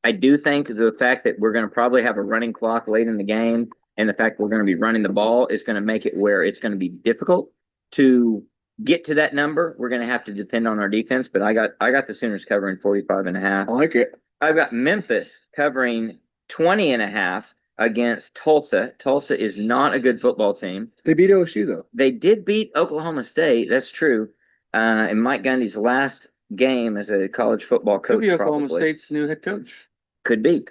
I do think the fact that we're going to probably have a running clock late in the game and the fact we're going to be running the ball is going to make it where it's going to be difficult to get to that number. We're going to have to depend on our defense, but I got the Sooners covering 45.5. I like it. I've got Memphis covering 20.5 against Tulsa. Tulsa is not a good football team. They beat OSU though. They did beat Oklahoma State. That's true. In Mike Gundy's last game as a college football coach. Could be Oklahoma probably. State's new head coach. Could be.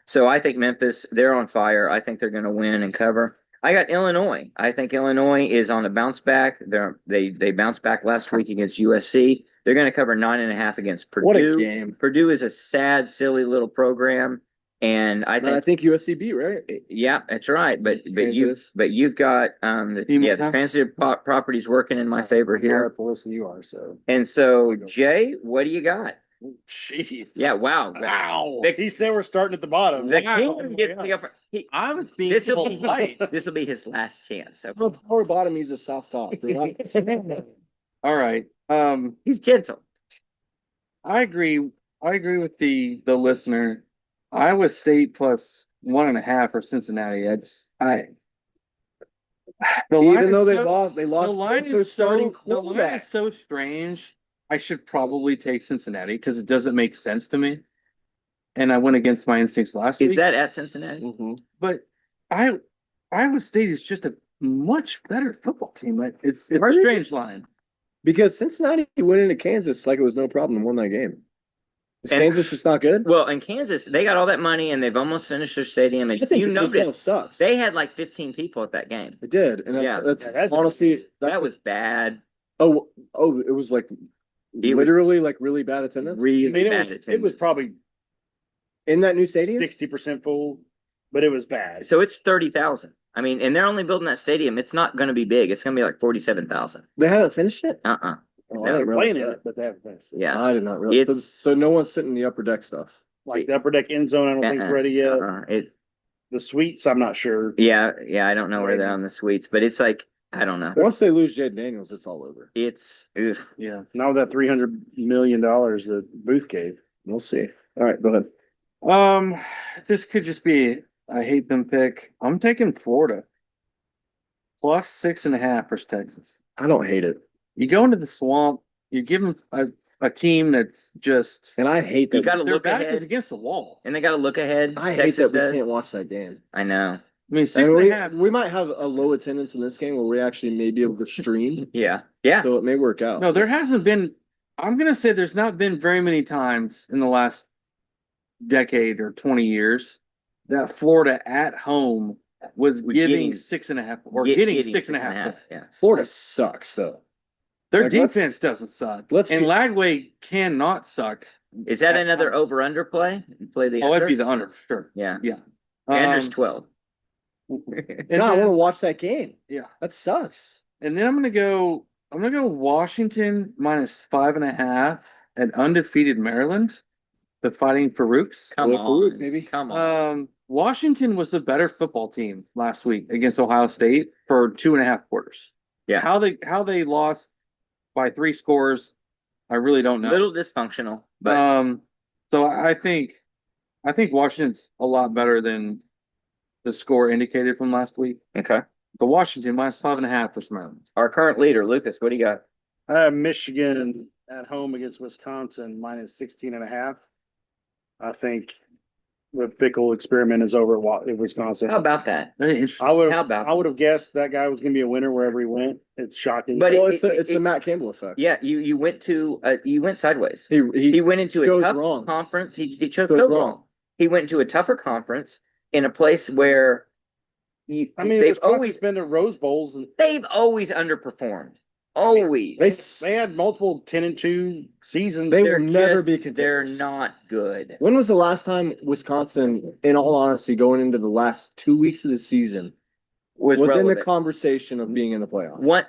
So I think Memphis, they're on fire. I think they're going to win and cover. I got Illinois. I think Illinois is on a bounce back. They bounced back last week against USC. They're going to cover 9.5 against Purdue. What a game. Purdue is a sad, silly little program. And I think USC beat, right? yeah, that's right. But Transitive. you've got the transitive properties working in my favor here. Listen, you are so. And so Jay, what do you got? Jeez. Yeah, wow. Wow. Vic- He said we're starting at the bottom. The Wow. king gets to go for, I was being this will be polite. this will be his last chance. So Power bottom, he's a soft top. Relax. All right. he's gentle. I agree. I agree with the listener. Iowa State plus 1.5 for Cincinnati. The line Even though is they so- lost, the line both their is starting so the line is quarterbacks. so strange. I should probably take Cincinnati because it doesn't make sense to me. And I went against my instincts last Is week. that at Cincinnati? Mhm. But Iowa State is just a much better football team. It's a Are they? strange line. Because Cincinnati went into Kansas like it was no problem and won that game. Is And- Kansas just not good? Well, in Kansas, they got all that money and they've almost finished their stadium. And I think you the Big 12 noticed sucks. they had like 15 people at that game. It did, and Yeah. that's that's- honestly That was bad. oh it was like It was literally like really bad attendance Really I mean, bad it was attendance. probably in that new stadium. 60% full, but it was bad. So it's 30,000. I mean, and they're only building that stadium. It's not going to be big. It's going to be like 47,000. They haven't finished it. Uh-uh. Oh, They're I They're didn't playing realize in that. it, but they haven't finished it. Yeah. I did not realize. So, It's- so no one's sitting in the upper deck stuff. Like the upper deck end zone, I don't think is ready yet. It, The suites, I'm not sure. yeah. I don't know where they're on the suites, but it's like, I don't know. Once they lose Jaden Daniels, it's all over. It's, ugh. Yeah. Now that $300 million that Booth gave. We'll see. All right, go ahead. This could just be I hate them pick. I'm taking Florida. Plus 6.5 versus Texas. I don't hate it, You go into the swamp, you give them a team that's just and I hate You that. got to their look back is ahead, against the wall. and they got to look ahead. I hate Texas that we does. can't watch that game. I know. I mean, And we 6.5. we might have a low attendance in this game where we actually may be able to stream, Yeah. Yeah. so it may work out. No, there hasn't been. I'm gonna say there's not been very many times in the last decade or 20 years that Florida at home was We're giving getting- 6.5 or Get- getting getting 6.5. Yeah. Florida sucks though. Their Like, let's- defense doesn't suck. let's and be- Lagway cannot suck. Is that At another times. over under play? Play the Oh, under? it'd be the under for sure. Yeah. Yeah. Under's 12. and No, I then- want to watch that game. yeah. That sucks. And then I'm gonna go Washington minus 5.5 at undefeated Maryland. The Fighting Farouks. Come Well, Farouk, on. maybe. Come on. Washington was the better football team last week against Ohio State for 2.5 quarters. Yeah. How they lost by 3 scores, I really don't know. Little dysfunctional, but So I think Washington's a lot better than the score indicated from last week. okay. The Washington minus 5.5 for Maryland. Our current leader, Lucas, what do you got? I have Michigan at home against Wisconsin minus 16.5. I think the Pickle experiment is over at Wisconsin. How about that? Very interesting. I would How about I would have guessed that guy was going to be a winner wherever he went. It's shocking. But Well, it- it's the Matt Campbell effect. Yeah, you went sideways. He He went into a chose tough wrong. conference. He chose Chose so wrong. wrong. He went to a tougher conference in a place where I mean, they've Wisconsin's always been to Rose Bowls and underperformed. Always. they had multiple 10-2 seasons. They They're will never just- be They're contenders. not good. When was the last time Wisconsin, in all honesty, going into the last 2 weeks of the season, was in the relevant. conversation of being in the playoffs? One,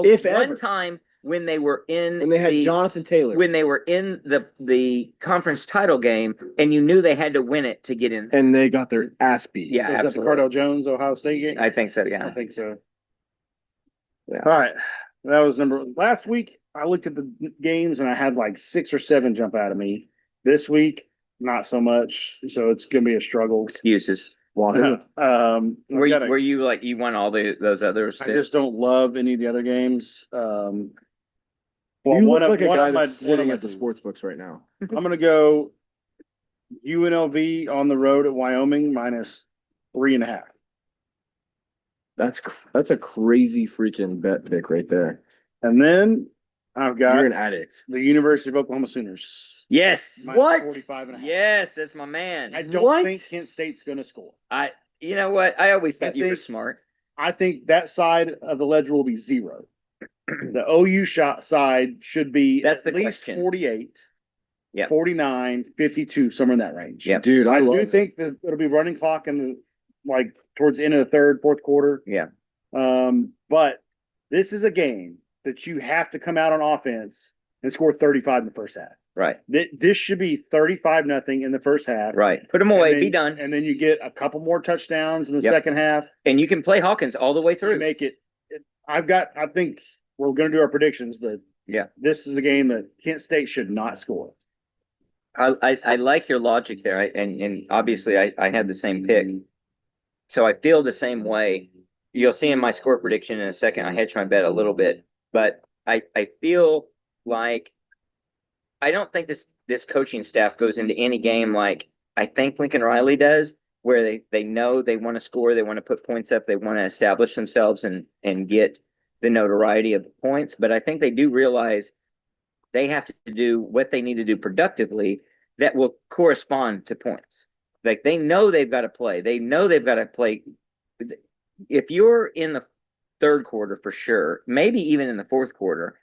If one ever. time when they were in When they had the, Jonathan Taylor. when they were in the conference title game, and you knew they had to win it to get in. And they got their ass beat. Yeah, Was that the absolutely. Cardell Jones Ohio State game? I think so. I Yeah. think so. Yeah. All right. That was last week. I looked at the games and I had like 6 or 7 jump out of me. This week, not so much. So it's gonna be a struggle. Excuses. Wahoo. Were you like you won all those others? I too? just don't love any of the other games. You look like a guy that's sitting at the sports books right now. I'm gonna go UNLV on the road at Wyoming minus 3.5. That's a crazy freaking bet pick right there. And then I've got You're an addict. the University of Oklahoma Sooners. Yes. minus What? 45.5. Yes, that's my man. I don't What? think Kent State's gonna score. You know what? I always thought you were think- smart. I think that side of the ledger will be 0. The OU shot side should be That's at the least question. 48. Yep. 49, 52, somewhere in that range. Yep. Dude, I I love do it. think that it'll be running clock in the like towards the end of the third, fourth quarter. Yeah. But this is a game that you have to come out on offense and score 35 in the first half. Right, This should be 35-0 in the first half. right. Put them And away, then- be done. And then you get a couple more touchdowns in the Yep. second half. And you can play Hawkins all the way To through. make it, I think we're gonna do our predictions, but Yeah. this is the game that Kent State should not score. I like your logic there. And obviously I had the same pick. So I feel the same way. You'll see in my score prediction in a second. I hedged my bet a little bit, but I feel like I don't think this coaching staff goes into any game like I think Lincoln Riley does, where they know they want to score, they want to put points up, they want to establish themselves and get the notoriety of the points. But I think they do realize they have to do what they need to do productively that will correspond to points. Like they know they've got to play. They know they've got to play. If you're in the third quarter for sure, maybe even in the fourth quarter,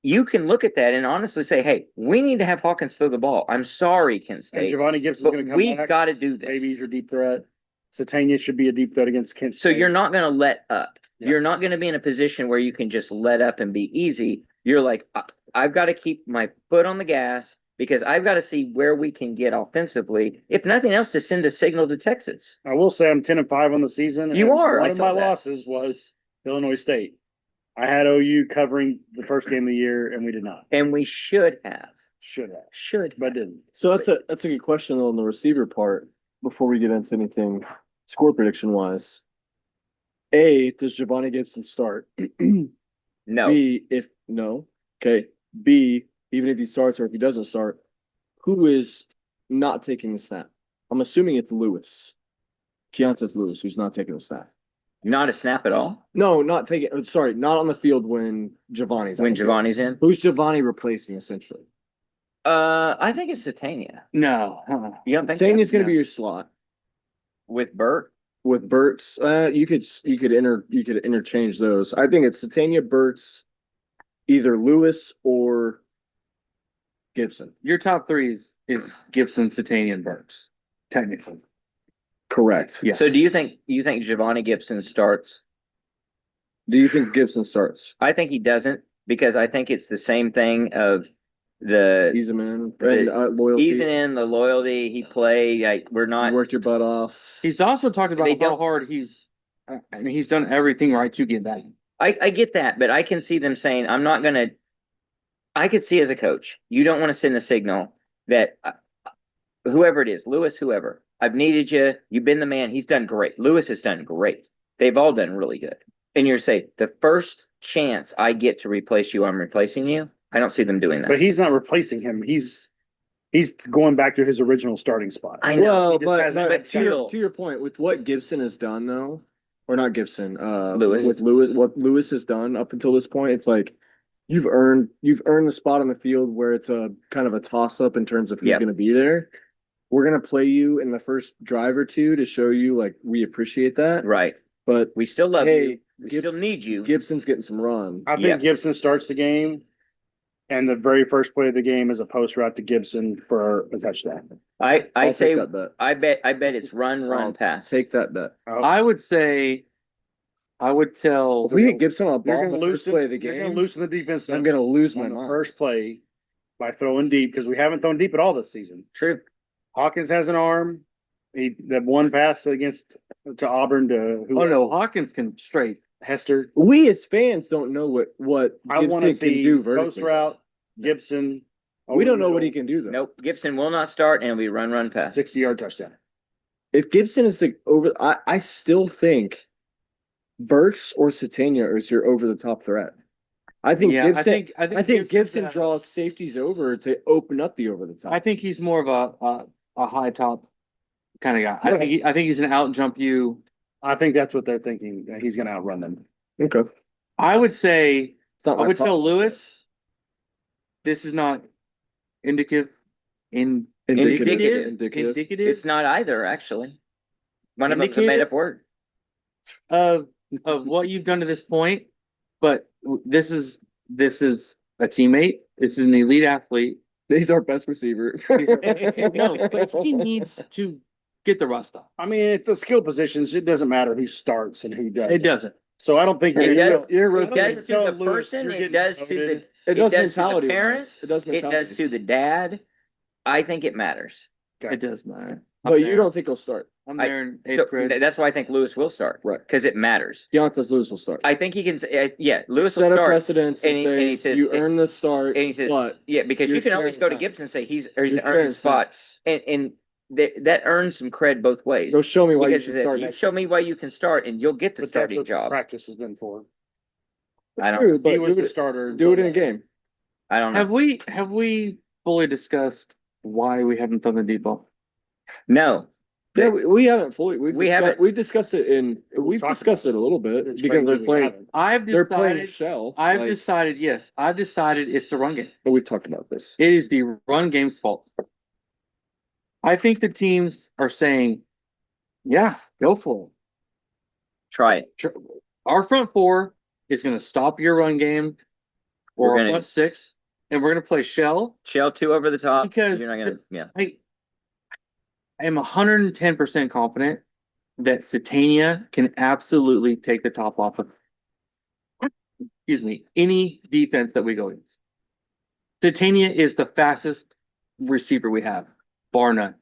you can look at that and honestly say, hey, we need to have Hawkins throw the ball. I'm sorry, Kent And State, Giovanni Gibson's but gonna come we back. got to do this. Maybe he's your deep threat. Satania should be a deep threat against Kent So State. you're not going to let up. Yeah. You're not going to be in a position where you can just let up and be easy. You're like, I've got to keep my foot on the gas because I've got to see where we can get offensively. If nothing else, to send a signal to Texas. I will say I'm 10-5 on the season. You and are, I One of saw my that. losses was Illinois State. I had OU covering the first game of the year, and we did not. And we should have. Should, but didn't. So that's a good question on the receiver part before we get into anything score prediction wise. A, does Giovanni Gibson start? No. B, if no. Okay. B, even if he starts or if he doesn't start, who is not taking the snap? I'm assuming it's Lewis. Keontae's Lewis, who's not taking the snap. Not a snap at all No, not taking. Sorry, not on the field when Giovanni's when on the field. Giovanni's in. Who's Giovanni replacing essentially? I think it's Satania. No. You don't think Satania's so? going to No. be your slot With Burt? with Burt's. You could interchange those. I think it's Satania, Burt's, either Lewis or Gibson. Your top three is Gibson, Satania, and Burks, technically. Correct. Yeah. So do you think Giovanni Gibson starts? Do you think Gibson starts? I think he doesn't because I think it's the same thing of the Ease him in and loyalty. easing in the loyalty. He played. Like we're You not. worked your butt off. He's also talked about They how don't- hard he's done everything right to get that. I get that, but I can see them saying, I'm not going to. I could see as a coach, you don't want to send a signal that whoever it is, Lewis, whoever, I've needed you. You've been the man. He's done great. Lewis has done great. They've all done really good. And you're saying, the first chance I get to replace you, I'm replacing you. I don't see them doing that. But he's not replacing him. He's going back to his original starting spot. I know. Well, He just but, hasn't- but to your point, with what Gibson has done though, or not Gibson, Lewis. with Lewis, what Lewis has done up until this point, it's like you've earned the spot on the field where it's a kind of a toss up in terms of who's Yep. going to be there. We're going to play you in the first drive or two to show you like we appreciate that, Right. but We still love Hey, you. We still need you. Gibson's getting some run. I think Yeah. Gibson starts the game, and the very first play of the game is a post route to Gibson for a touchdown. I I'll say take that bet. I bet it's run I'll pass. Take that bet. I would say, I would tell. If we hit Gibson on a You're ball gonna in the first loosen. play of the You're gonna game, loosen the defense. I'm going to lose my on the mind. first play by throwing deep because we haven't thrown deep at all this season. True. Hawkins has an arm. That one pass against to Auburn to who? Oh no, Hawkins can straight. Hester. We as fans don't know what I want to Gibson can see do post vertically. route Gibson. We don't know what he can do though. Nope. Gibson will not start and we run pass. 60-yard touchdown. If Gibson is the I still think Burks or Satania is your over the top threat. I think Yeah, Gibson. I think Gibson Gibson's draws safeties over to open up the over the top. I think he's more of a high top kind of guy. Right. I think he's an out jump you. I think that's what they're thinking. That he's going to outrun them. Okay. I would say It's not I my would pro- tell Lewis. This is not indicative. Indicative. Indicative It's not either, actually. One of them's a Indicative? made up word. of what you've done to this point, but this is a teammate. This is an elite athlete. He's our best receiver. No, but he needs to get the rust off. I mean, at the skill positions, it doesn't matter who starts and who doesn't. It doesn't. So I don't think It does- You're It does to the person, it does to the, It it does does to the mentality. parent, It does it mentality. does to the dad. I think it matters. It does matter. But you don't think he'll start? I'm I- there in So, eighth grade. that's why I think Lewis will start. Right. Because it matters. Deon says Lewis will start. I think he can say, yeah, Lewis will Set a start. precedence and and he say, says- you earn the start, And he says, but yeah, because you're you can always sharing go to time. Gibson and say he's earned You're his sharing spot. time. And that earns some cred both ways. Go show me why you Because should if start you next. show me why you can start and you'll get the But that's starting what job. practice has been for. I don't, True, but He was do the it, starter. do it in a game. I don't know. Have we fully discussed why we haven't done the deep ball? No, Yeah, we haven't fully, haven't. we've discussed it we've talked discussed it a little bit because they're playing, they're playing shell. I've like, decided, yes, I've decided it's the run game. but we talked about this. It is the run game's fault. I think the teams are saying, yeah, go for try it. it. Our front four is gonna stop your run game. We're Or our gonna- front six, and we're gonna play shell. Shell two over the top. Because You're not gonna, yeah. I am 110% confident that Satania can absolutely take the top off of, excuse me, any defense that we go against. Satania is the fastest receiver we have, bar none.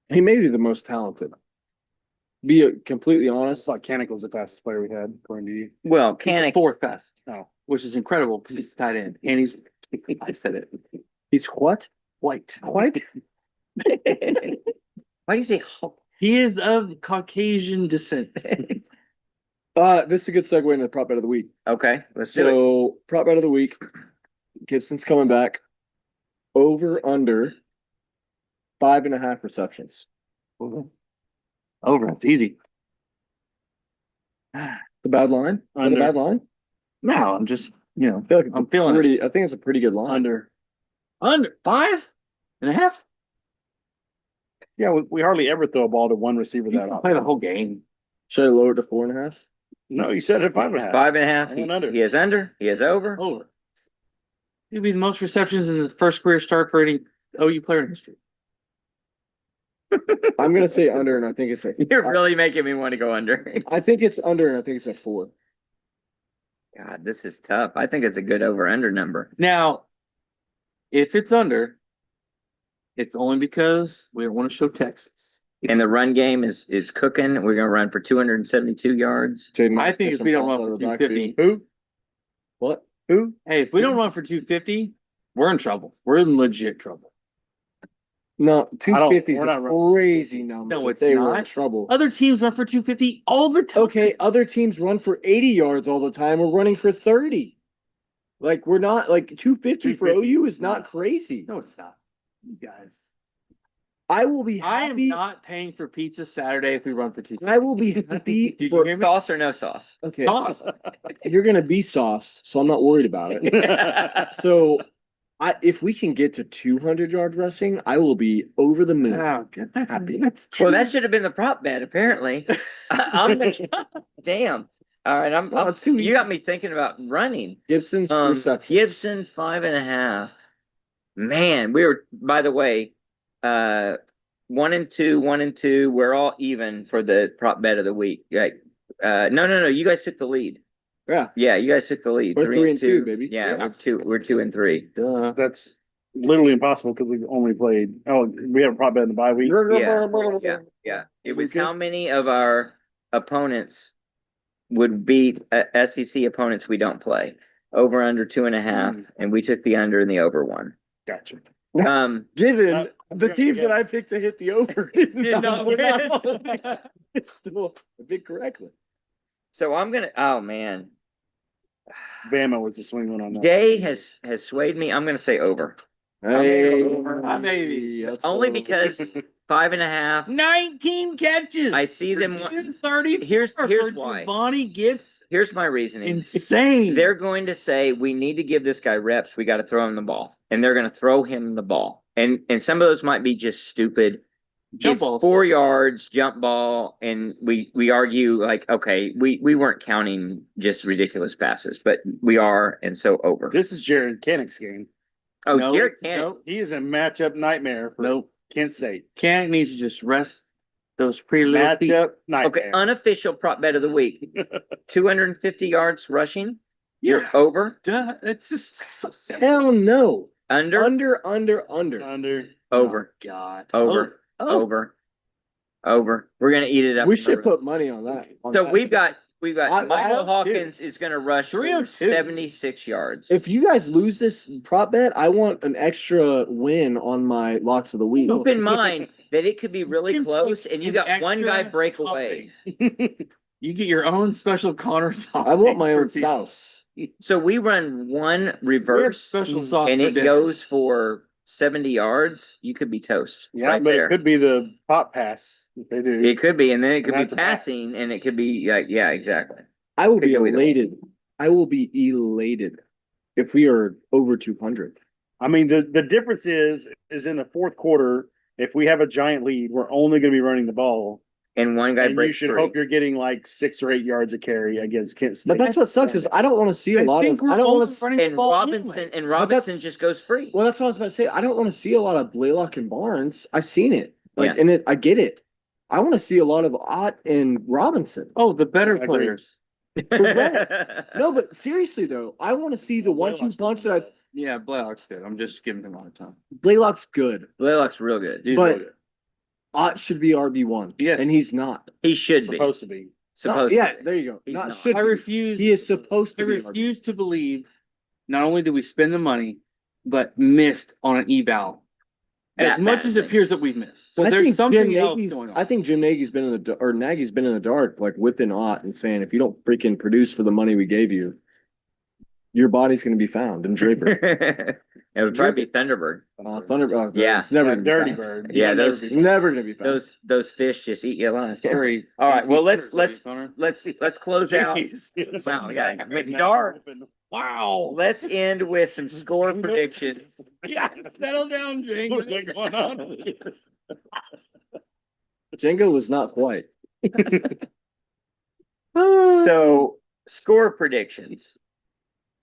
He may be the most talented. Be completely honest. I thought Kanik was the fastest player we had, according to you. Well, He's the Kanik, fourth fastest, No. which is incredible because he's tight end and he's, I said it, He's what? white. White? why do you say Hulk? He is of Caucasian descent. This is a good segue into the prop bet of the week. Okay, let's do it. So prop bet of the week, Gibson's coming back. Over under 5.5 receptions. Over, it's easy. It's a bad line. Is that a Under. bad line? No, I'm just, I feel like it's I'm feeling it. I think it's a pretty good line. Under. Under 5.5. Yeah, we hardly ever throw a ball to one receiver You that can play often. the whole game. Should I lower it to 4.5? No, you said it 5.5. 5.5. I went under. He is under. He is over. Over. He'd be the most receptions in the first career start for any OU player in history. I'm gonna say under, and I think it's a. You're really making me want to go under. I think it's under, and I think it's a 4. God, this is tough. I think it's a good over under number. Now, if it's under, it's only because we don't want to show texts. And the run game is cooking. We're gonna run for 272 yards. Jaden, I think if we don't run for 250, Who? What? Who? hey, if we don't run for 250, we're in trouble. We're in legit trouble. No, 250 is we're a not crazy number. No, if it's they were in not. trouble. Other teams run for 250 all the time. Okay, other teams run for 80 yards all the time. We're running for 30. Like we're not like 250 for 250. OU is not crazy. No, it's not. You guys. I will be I am happy. not paying for pizza Saturday if we run for 250. I will be happy Did you for. hear me? Sauce or no sauce? Okay, Sauce. you're gonna be sauce, so I'm not worried about it. So, if we can get to 200 yard rushing, I will be over the moon. Oh, good. Happy. That's Well, that should have been the prop bet, apparently. Damn. All right, Well, it's too you easy. got me thinking about running. Gibson's reception. Gibson 5.5. Man, we were, by the way, 1 and 2, 1 and 2. We're all even for the prop bet of the week. Right. No. You guys took the lead. Yeah, Yeah, you guys took the lead. We're 3 and 2, baby. Yeah, Yeah. we're 2 and 3. Duh. That's literally impossible because we've only played. Oh, we have a prop bet in the bye week. Yeah. It was how many of our opponents would beat SEC opponents we don't play. Over under 2.5, and we took the under and the over one. Gotcha. Given the yeah, teams yeah. that I picked to hit the over did not win. It's still a big correctly. So I'm gonna. Oh man, Bama was the swing one on that. Jay has swayed me. I'm gonna say over. Maybe. that's Only over. because 5.5. 19 catches. I see them. 230. Here's why. Bonnie gets Here's my reasoning. insane. They're going to say we need to give this guy reps. We got to throw him the ball, and they're going to throw him the ball. And some of those might be just stupid. Jump It's balls. 4 yards, jump ball, and we argue like, okay, we weren't counting just ridiculous passes, but we are, and so over. This is Jared Kanik's game. Oh, No, Derek can't. no. He is a matchup nightmare for Nope. Kent State. Kanik needs to just rest those pretty little feet. Matchup Okay, nightmare. unofficial prop bet of the week. 250 yards rushing. You're Yeah. over. Duh, it's just so simple. Hell no. Under. Under. Under. Over. Oh, God. Over. Oh. Over. We're gonna eat it up. We should early. put money on that. So we've got I Michael have Hawkins is gonna rush for 302. 76 yards. If you guys lose this prop bet, I want an extra win on my locks of the week. Keep in mind that it could be really can close, put and you an got one guy extra breakaway. You get your own special Connor topping. I want my for own people. sauce. So we run one We have reverse, special sauce and for it dinner. goes for 70 yards. You could be toast. Yeah, right but there. it could be the pop pass if they do. It could be, and then it could And be that's a pass. passing, and it could be like, yeah, exactly. I will be Could go either way. elated. I will be elated if we are over 200. I mean, the difference is in the fourth quarter, if we have a giant lead, we're only going to be running the ball. And one guy And you breaks should free. hope you're getting like 6 or 8 yards of carry against Kent State. But that's what sucks is I don't want to see a I lot think of. we're I don't want only to. running the And ball Robinson anyway. and that's- Robinson just goes free. Well, that's what I was about to say. I don't want to see a lot of Blaylock and Barnes. I've seen it. Like, Yeah. and I get it. I want to see a lot of Ott and Robinson. Oh, the better I agree. players. Correct. No, but seriously though, I want to see the 1-2 punch that Yeah, Black's good. I'm just giving him a lot of time. Blaylock's good. Blaylock's real good. He's But- really good. Ott should be RB1. Yes. And he's not. He should be. supposed to be. Supposed yeah, to be. there you go. He's Not not. should I be. refuse. He is supposed I to be RB1. refuse to believe. Not only did we spend the money, but missed on an eval. That As much bad as it thing. appears that we've missed. So I there's think something Jim else Nagy's, going on. I think Jim Nagy's been in Nagy's been in the dark, like whipping Ott and saying, if you don't freaking produce for the money we gave you, your body's gonna be found in Draper. It would probably be Thunderbird. Thunder. Yeah. It's never That gonna dirty be found. bird. Yeah, You'll those- never It's be- never gonna be found. Those fish just eat you alive. Very. All right, well, let's Connor. let's close out. Wow, yeah, I mean, dark. Wow. Let's end with some score predictions. Yeah, settle down, What's James. that going on? Django was not white. So, score predictions.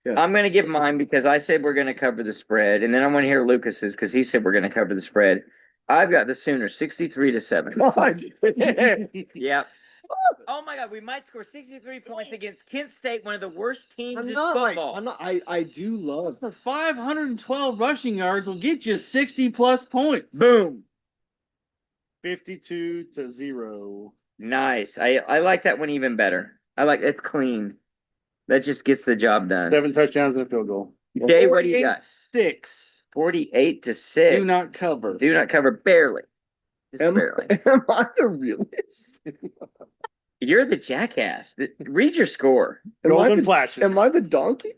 Yes. I'm gonna give mine because I said we're gonna cover the spread, and then I want to hear Lucas's because he said we're gonna cover the spread. I've got the Sooners 63-7. Yep. Oh my God, we might score 63 points against Kent State, one of the worst teams I'm in not like, football. I'm not, I do love. For 512 rushing yards will get you 60 plus points. Boom. 52-0. Nice. I like that one even better. I like it's clean. That just gets the job done. 7 touchdowns and a field goal. Jay, what do you got? 6. 48-6. Do not cover. Do not cover barely. Just Am, barely. am I the realist? You're the jackass. Read your score. Am I Golden the, flashes. am I the donkey?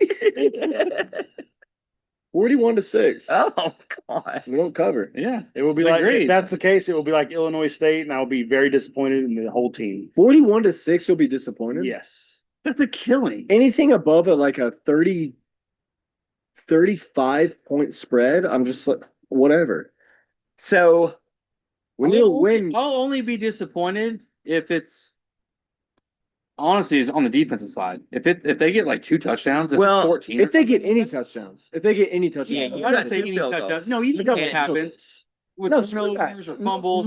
41-6. Oh God. We don't cover. Yeah, it will be like Agreed. if that's the case, it will be like Illinois State, and I will be very disappointed in the whole team. 41-6, you'll be disappointed. Yes. That's a killing. Anything above like a 35 point spread, I'm just like, whatever. So When you win, I'll only be disappointed if it's honestly is on the defensive side. If they get like 2 touchdowns, if Well, it's 14. if they get any touchdowns, Yeah, I you touchdowns, got don't say two any field touchdowns. goals. No, you They know got what happens with No, screw that. turnovers or fumbles.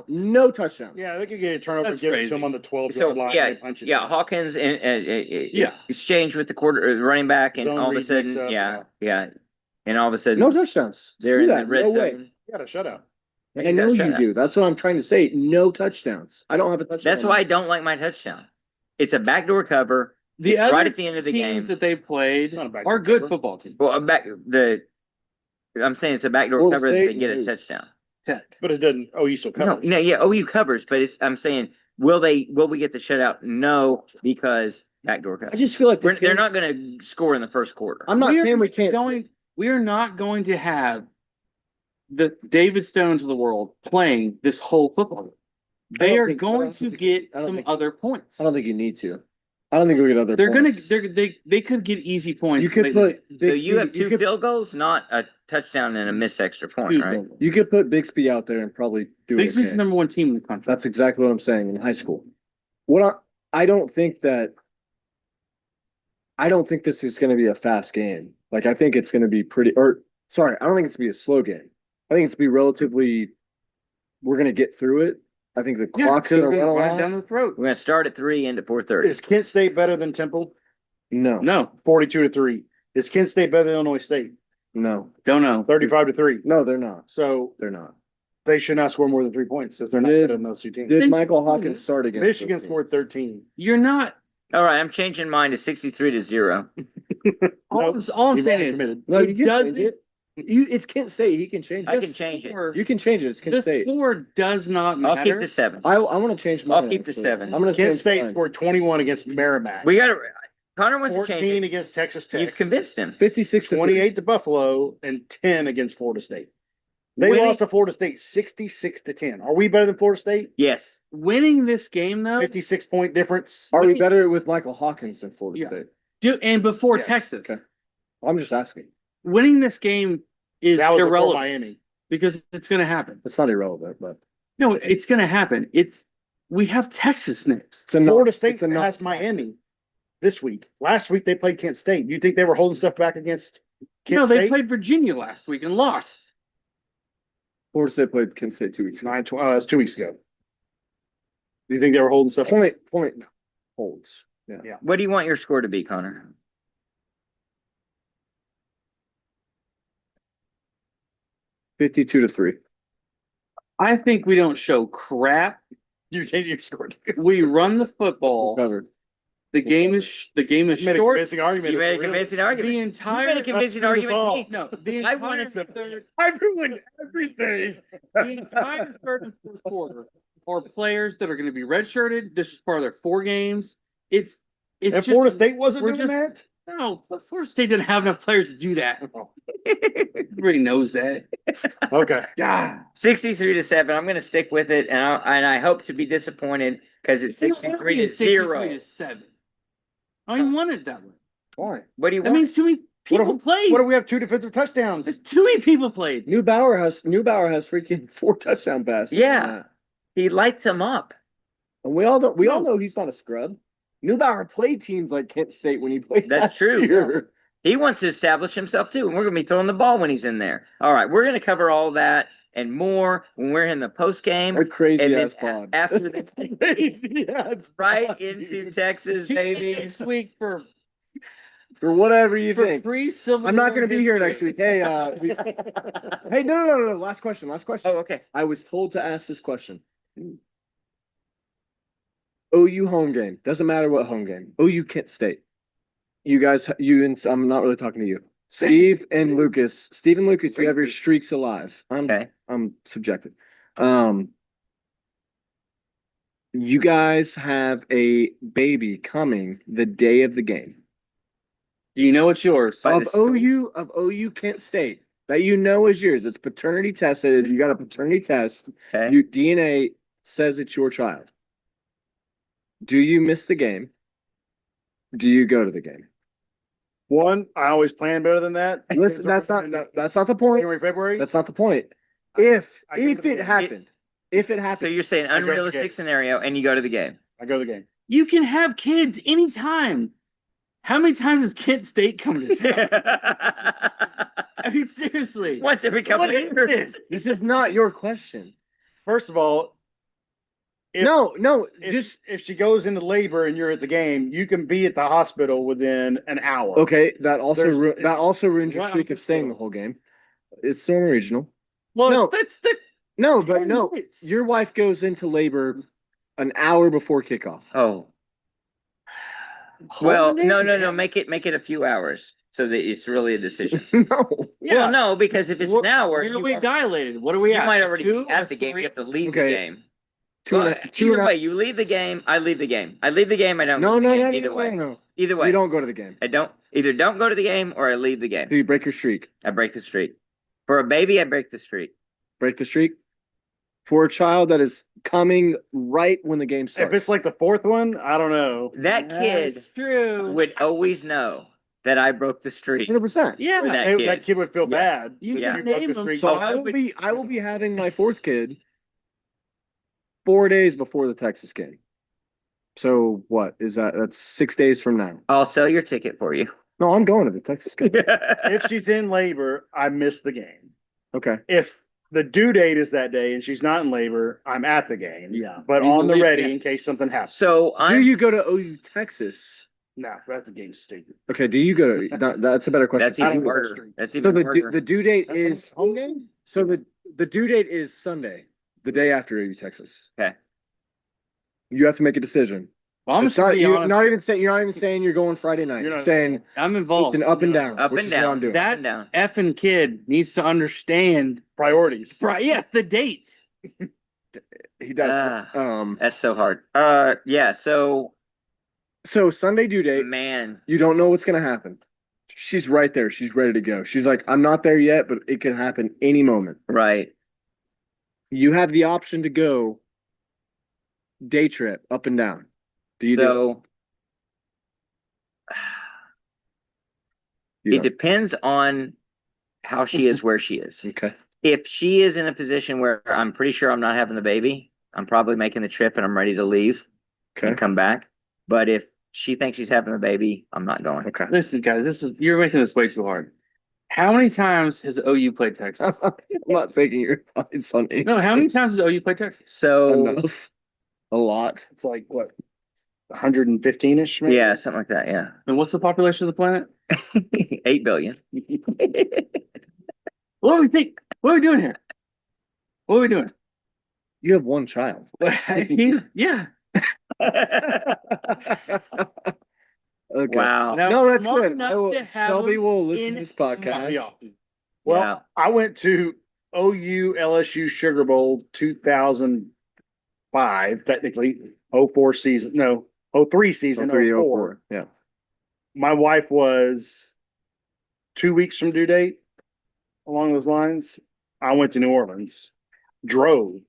no touchdowns. Yeah, they could get a turnover, That's give it to crazy. them on the 12 So yard line. yeah, they punch it yeah, down. Hawkins and Yeah. exchange with the running back, and Zone all of a read sudden, mix up, yeah, and all of a sudden No touchdowns. they're Screw in that. the red No way. zone. You got a shutout. Yeah, I know gotta you shut up. do. That's what I'm trying to say. No touchdowns. I don't have a touchdown. That's why I don't like my touchdown. It's a backdoor cover. The It's other right at the end of the teams game. that they played It's not a bad are good cover. football teams. Well, I'm saying it's a backdoor Florida cover that State they get a and who? touchdown. Tech. But it doesn't. Oh, you still No, cover. no, yeah, OU covers, but I'm saying, will we get the shutout? No, because backdoor cover. I just feel like this They're game- not going to score in the first quarter. I'm not saying we can't. We are not going to have the David Stones of the world playing this whole football game. I They don't are think- I going don't to think- get I don't some think- other points. I don't think you need to. I don't think we'll get other. They're points. they could get easy points. You could late in put. the game. So Bixby, you have two could, field goals, not a touchdown and a missed extra point, Two right? field goals. You could put Bixby out there and probably do Bixby's okay. the number 1 team in the country. That's exactly what I'm saying in high school. I don't think that. I don't think this is going to be a fast game. Like I think it's going to be pretty. Or sorry, I don't think it's going to be a slow game. I think it's going to be relatively. We're going to get through it, I think the Yeah, clock's so gonna we're run a gonna run it lot. down the throat. We're gonna start at 3, end at 4:30. Is Kent State better than Temple? No, No, 42-3. Is Kent State better than Illinois State? no, don't know. 35-3. no, they're not. So They're not. they should not score more than 3 points if they're not Did- better than those two teams. Did Michael Hawkins start against Michigan those teams? scored 13. You're not. All right, I'm changing mine to 63-0. All I'm You've saying already is, committed. No, it you can doesn't- change it. It's Kent State. He can change I it. can change it. You can change it. It's Kent The State. score does not I'll matter. keep the 7. I want to change mine. I'll keep the actually. 7. I'm gonna Kent change State mine. scored 21 against Merrimack. We got Connor wants to 14 change it. against Texas You've Tech. convinced him. 56 to 28 to Buffalo and 10 against Florida State. They Winning- lost to Florida State 66-10. Are we better than Florida State? Yes. Winning this game though, 56-point difference. Are we Wait. better with Michael Hawkins than Florida Yeah. State? and before Yes, Texas, okay. I'm just asking. winning this game is That was before irrelevant Miami. because it's going to happen. It's not irrelevant, but No, it's going to happen. We have Texas next. it's a Florida not- State it's a not- has Miami this week. Last week they played Kent State. Do you think they were holding stuff back against Kent No, State? they played Virginia last week and lost. Florida State played Kent State 2 weeks ago. That's 2 weeks ago. Do you think they were holding stuff? Point holds. Yeah. What do you want your score to be, Connor? 52-3. I think we don't show crap. You changed your score. too. We run the football. Covered. The game is You made a short. convincing argument. You made a It's the convincing realest. argument. The You entire made a convincing Let's do this argument. all. to me. no, the I entire wanted to- third, I ruined everything. the entire third and fourth quarter are players that are going to be redshirted. This is part of their 4 games. It's And just, Florida State wasn't we're doing that? No, but Florida State didn't have enough players to do that. Everybody knows that. Okay. God. 63-7. I'm going to stick with it, and I hope to be disappointed because it's 63-0. 7. I don't even want it that way. Why? What do you That want? means too many people played. What do we have 2 defensive touchdowns? There's too many people played. Neubauer has freaking 4 touchdown passes. Yeah. He lights them up. And we all know he's not a scrub. Neubauer played teams like Kent State when he played. That's last true. year. He wants to establish himself too, and we're going to be throwing the ball when he's in there. All right, we're going to cover all that and more when we're in the post game. A crazy And then ass pod. after the crazy ass right pod, into dude. Texas, baby. Next week for For whatever you think. pre-Civil I'm not War going to be here next history. week. Hey, hey, no. Last question. Oh, okay. I was told to ask this question. OU home game. Doesn't matter what home game. OU Kent State. You guys, I'm not really talking to you. Steve and Lucas. Steve and Lucas, you have your streaks alive. Okay. I'm subjective. You guys have a baby coming the day of the game. Do you know what's yours? By Of the school. OU Kent State that you know is yours. It's paternity tested. You got a paternity test. Okay. You DNA says it's your child. Do you miss the game? Do you go to the game? One, I always plan better than that. Listen, that's not the point. January, February. That's not the point. If I go to the it game. happened, if it So happened, you're saying I go to the unrealistic game. scenario, and you go to the game. I go to the game. You can have kids anytime. How many times has Kent State come to town? I mean, seriously. Once every couple What of is years. this? this is not your question. First of all, if- No, if, just if she goes into labor and you're at the game, you can be at the hospital within an hour. okay. That also There's- that also ruins your Well, streak of staying the whole game. It's Storm Regional. Well, No. that's the No, but no, minutes. your wife goes into labor an hour before kickoff. Oh. Well, Holding it? no. Make it a few hours so that it's really a decision. No. Well, no, because if it's What- an hour, Where are we dilated? What are we you at? might already 2 be at or the game. 3? You have to leave the Okay. game. Two and Well, a- two either and a- way, you leave the game. I leave the game. I leave the game. I don't. No, go to the no, game. no, Either no, way. no. Either way. You don't go to the game. I don't either. Don't go to the game or I leave the game. Do you break your streak? I break the streak. For a baby, I break the streak. Break the streak? For a child that is coming right when the game starts. If it's like the fourth one, I don't know. That kid That's true. would always know that I broke the streak. 100%. Yeah. for that Hey, kid. that kid would feel bad. You Yeah. can name them. So I will be having my fourth kid 4 days before the Texas game. So what is that? That's 6 days from now. I'll sell your ticket for you. No, I'm going to the Texas game. If she's in labor, I miss the game. Okay. If the due date is that day and she's not in labor, I'm at the game. Yeah. But You on the believe- ready yeah. in case something happens. So Do I'm, you go to OU Texas? No, that's the game stupid. Okay, do you go to, that's a better question. that's I even don't go harder. street. That's So even the harder. due date That's is, home game? so the due date is Sunday, the day after OU Texas. Okay. You have to make a decision. Well, I'm It's just gonna not, be you're honest. not even saying you're going Friday night. You're You're not- saying I'm it's involved. an up and down, Up which and is what I'm down. doing. That Up and down. effing kid needs to understand. Priorities. Right? Yeah, the date. He does. That's so hard. Yeah. So, So Sunday due date, man, you don't know what's gonna happen. She's right there. She's ready to go. She's like, I'm not there yet, but it can happen any moment. right. You have the option to go day trip up and down. Do you do So it? it depends on how she is, where she is. Okay. If she is in a position where I'm pretty sure I'm not having the baby, I'm probably making the trip and I'm ready to leave Okay. and come back. But if she thinks she's having a baby, I'm not going. Okay. Listen, guys, you're making this way too hard. How many times has OU played Texas? I'm not taking your advice on anything. No, how many times has OU played Texas? So Enough. A lot. It's like what? 115-ish maybe? yeah, something like that. Yeah. And what's the population of the planet? 8 billion. What do we think? What are we doing here? What are we doing? You have one child. Yeah. Okay. Wow. Now, No, that's smart good. enough I will, to have Shelby them will listen in- to this podcast. Yeah. Well, Yeah. I went to OU LSU Sugar Bowl 2005, technically 04 season. No, 03 season. 03, 04. 04. Yeah. My wife was 2 weeks from due date. Along those lines, I went to New Orleans, drove.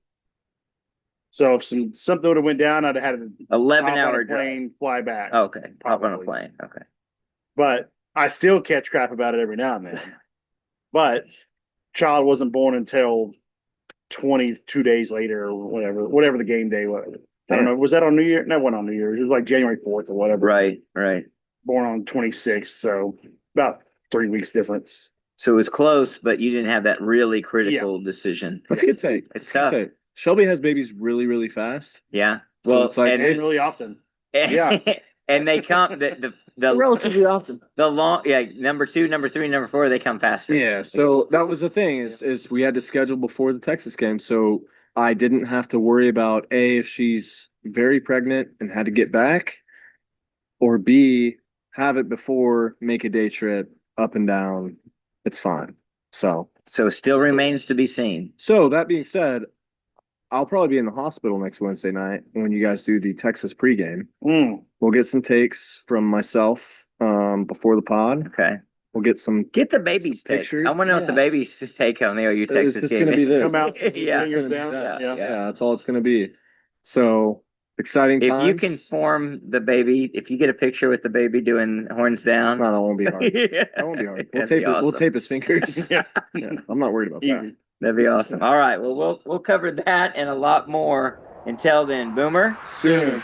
So if something would have went down, I'd have had to 11 hop on hour a drive. plane, fly back. Okay. Hop on a Probably. plane. Okay. But I still catch crap about it every now and then. But child wasn't born until 22 days later or whatever the game day was. I don't know. Was that on New Year? No, it wasn't on New Year's. It was like January 4th or whatever. Right. Right. Born on 26th. So about 3 weeks difference. So it was close, but you didn't have that really critical decision. That's a good take. It's That's a good tough. take. Shelby has babies really, really fast. Yeah. So Well, it's like- and, And really often. yeah. And they come the Relatively often. the long number 2, number 3, number 4 they come faster. Yeah, so that was the thing is we had to schedule before the Texas game, so I didn't have to worry about A, if she's very pregnant and had to get back, or B, have it before, make a day trip up and down. It's fine. So Still remains to be seen. that being said, I'll probably be in the hospital next Wednesday night when you guys do the Texas pregame. We'll get some takes from myself before the pod. Okay. We'll get some. Get the baby's Some take. pictures. I want to know what the Yeah. baby's take on the OU It's Texas just game. gonna be this. Come out. Yeah. Fingers down. Yeah, Yeah. yeah, that's all it's gonna be. So exciting If times. you can form the baby, if you get a picture with the baby doing horns down. No, that won't be hard. Yeah. That won't be hard. We'll That'd tape be it. We'll awesome. tape his fingers. Yeah. Yeah, I'm not worried about that. Easy. That'd be awesome. All right. Well, we'll cover that and a lot more. Until then, Boomer. Soon.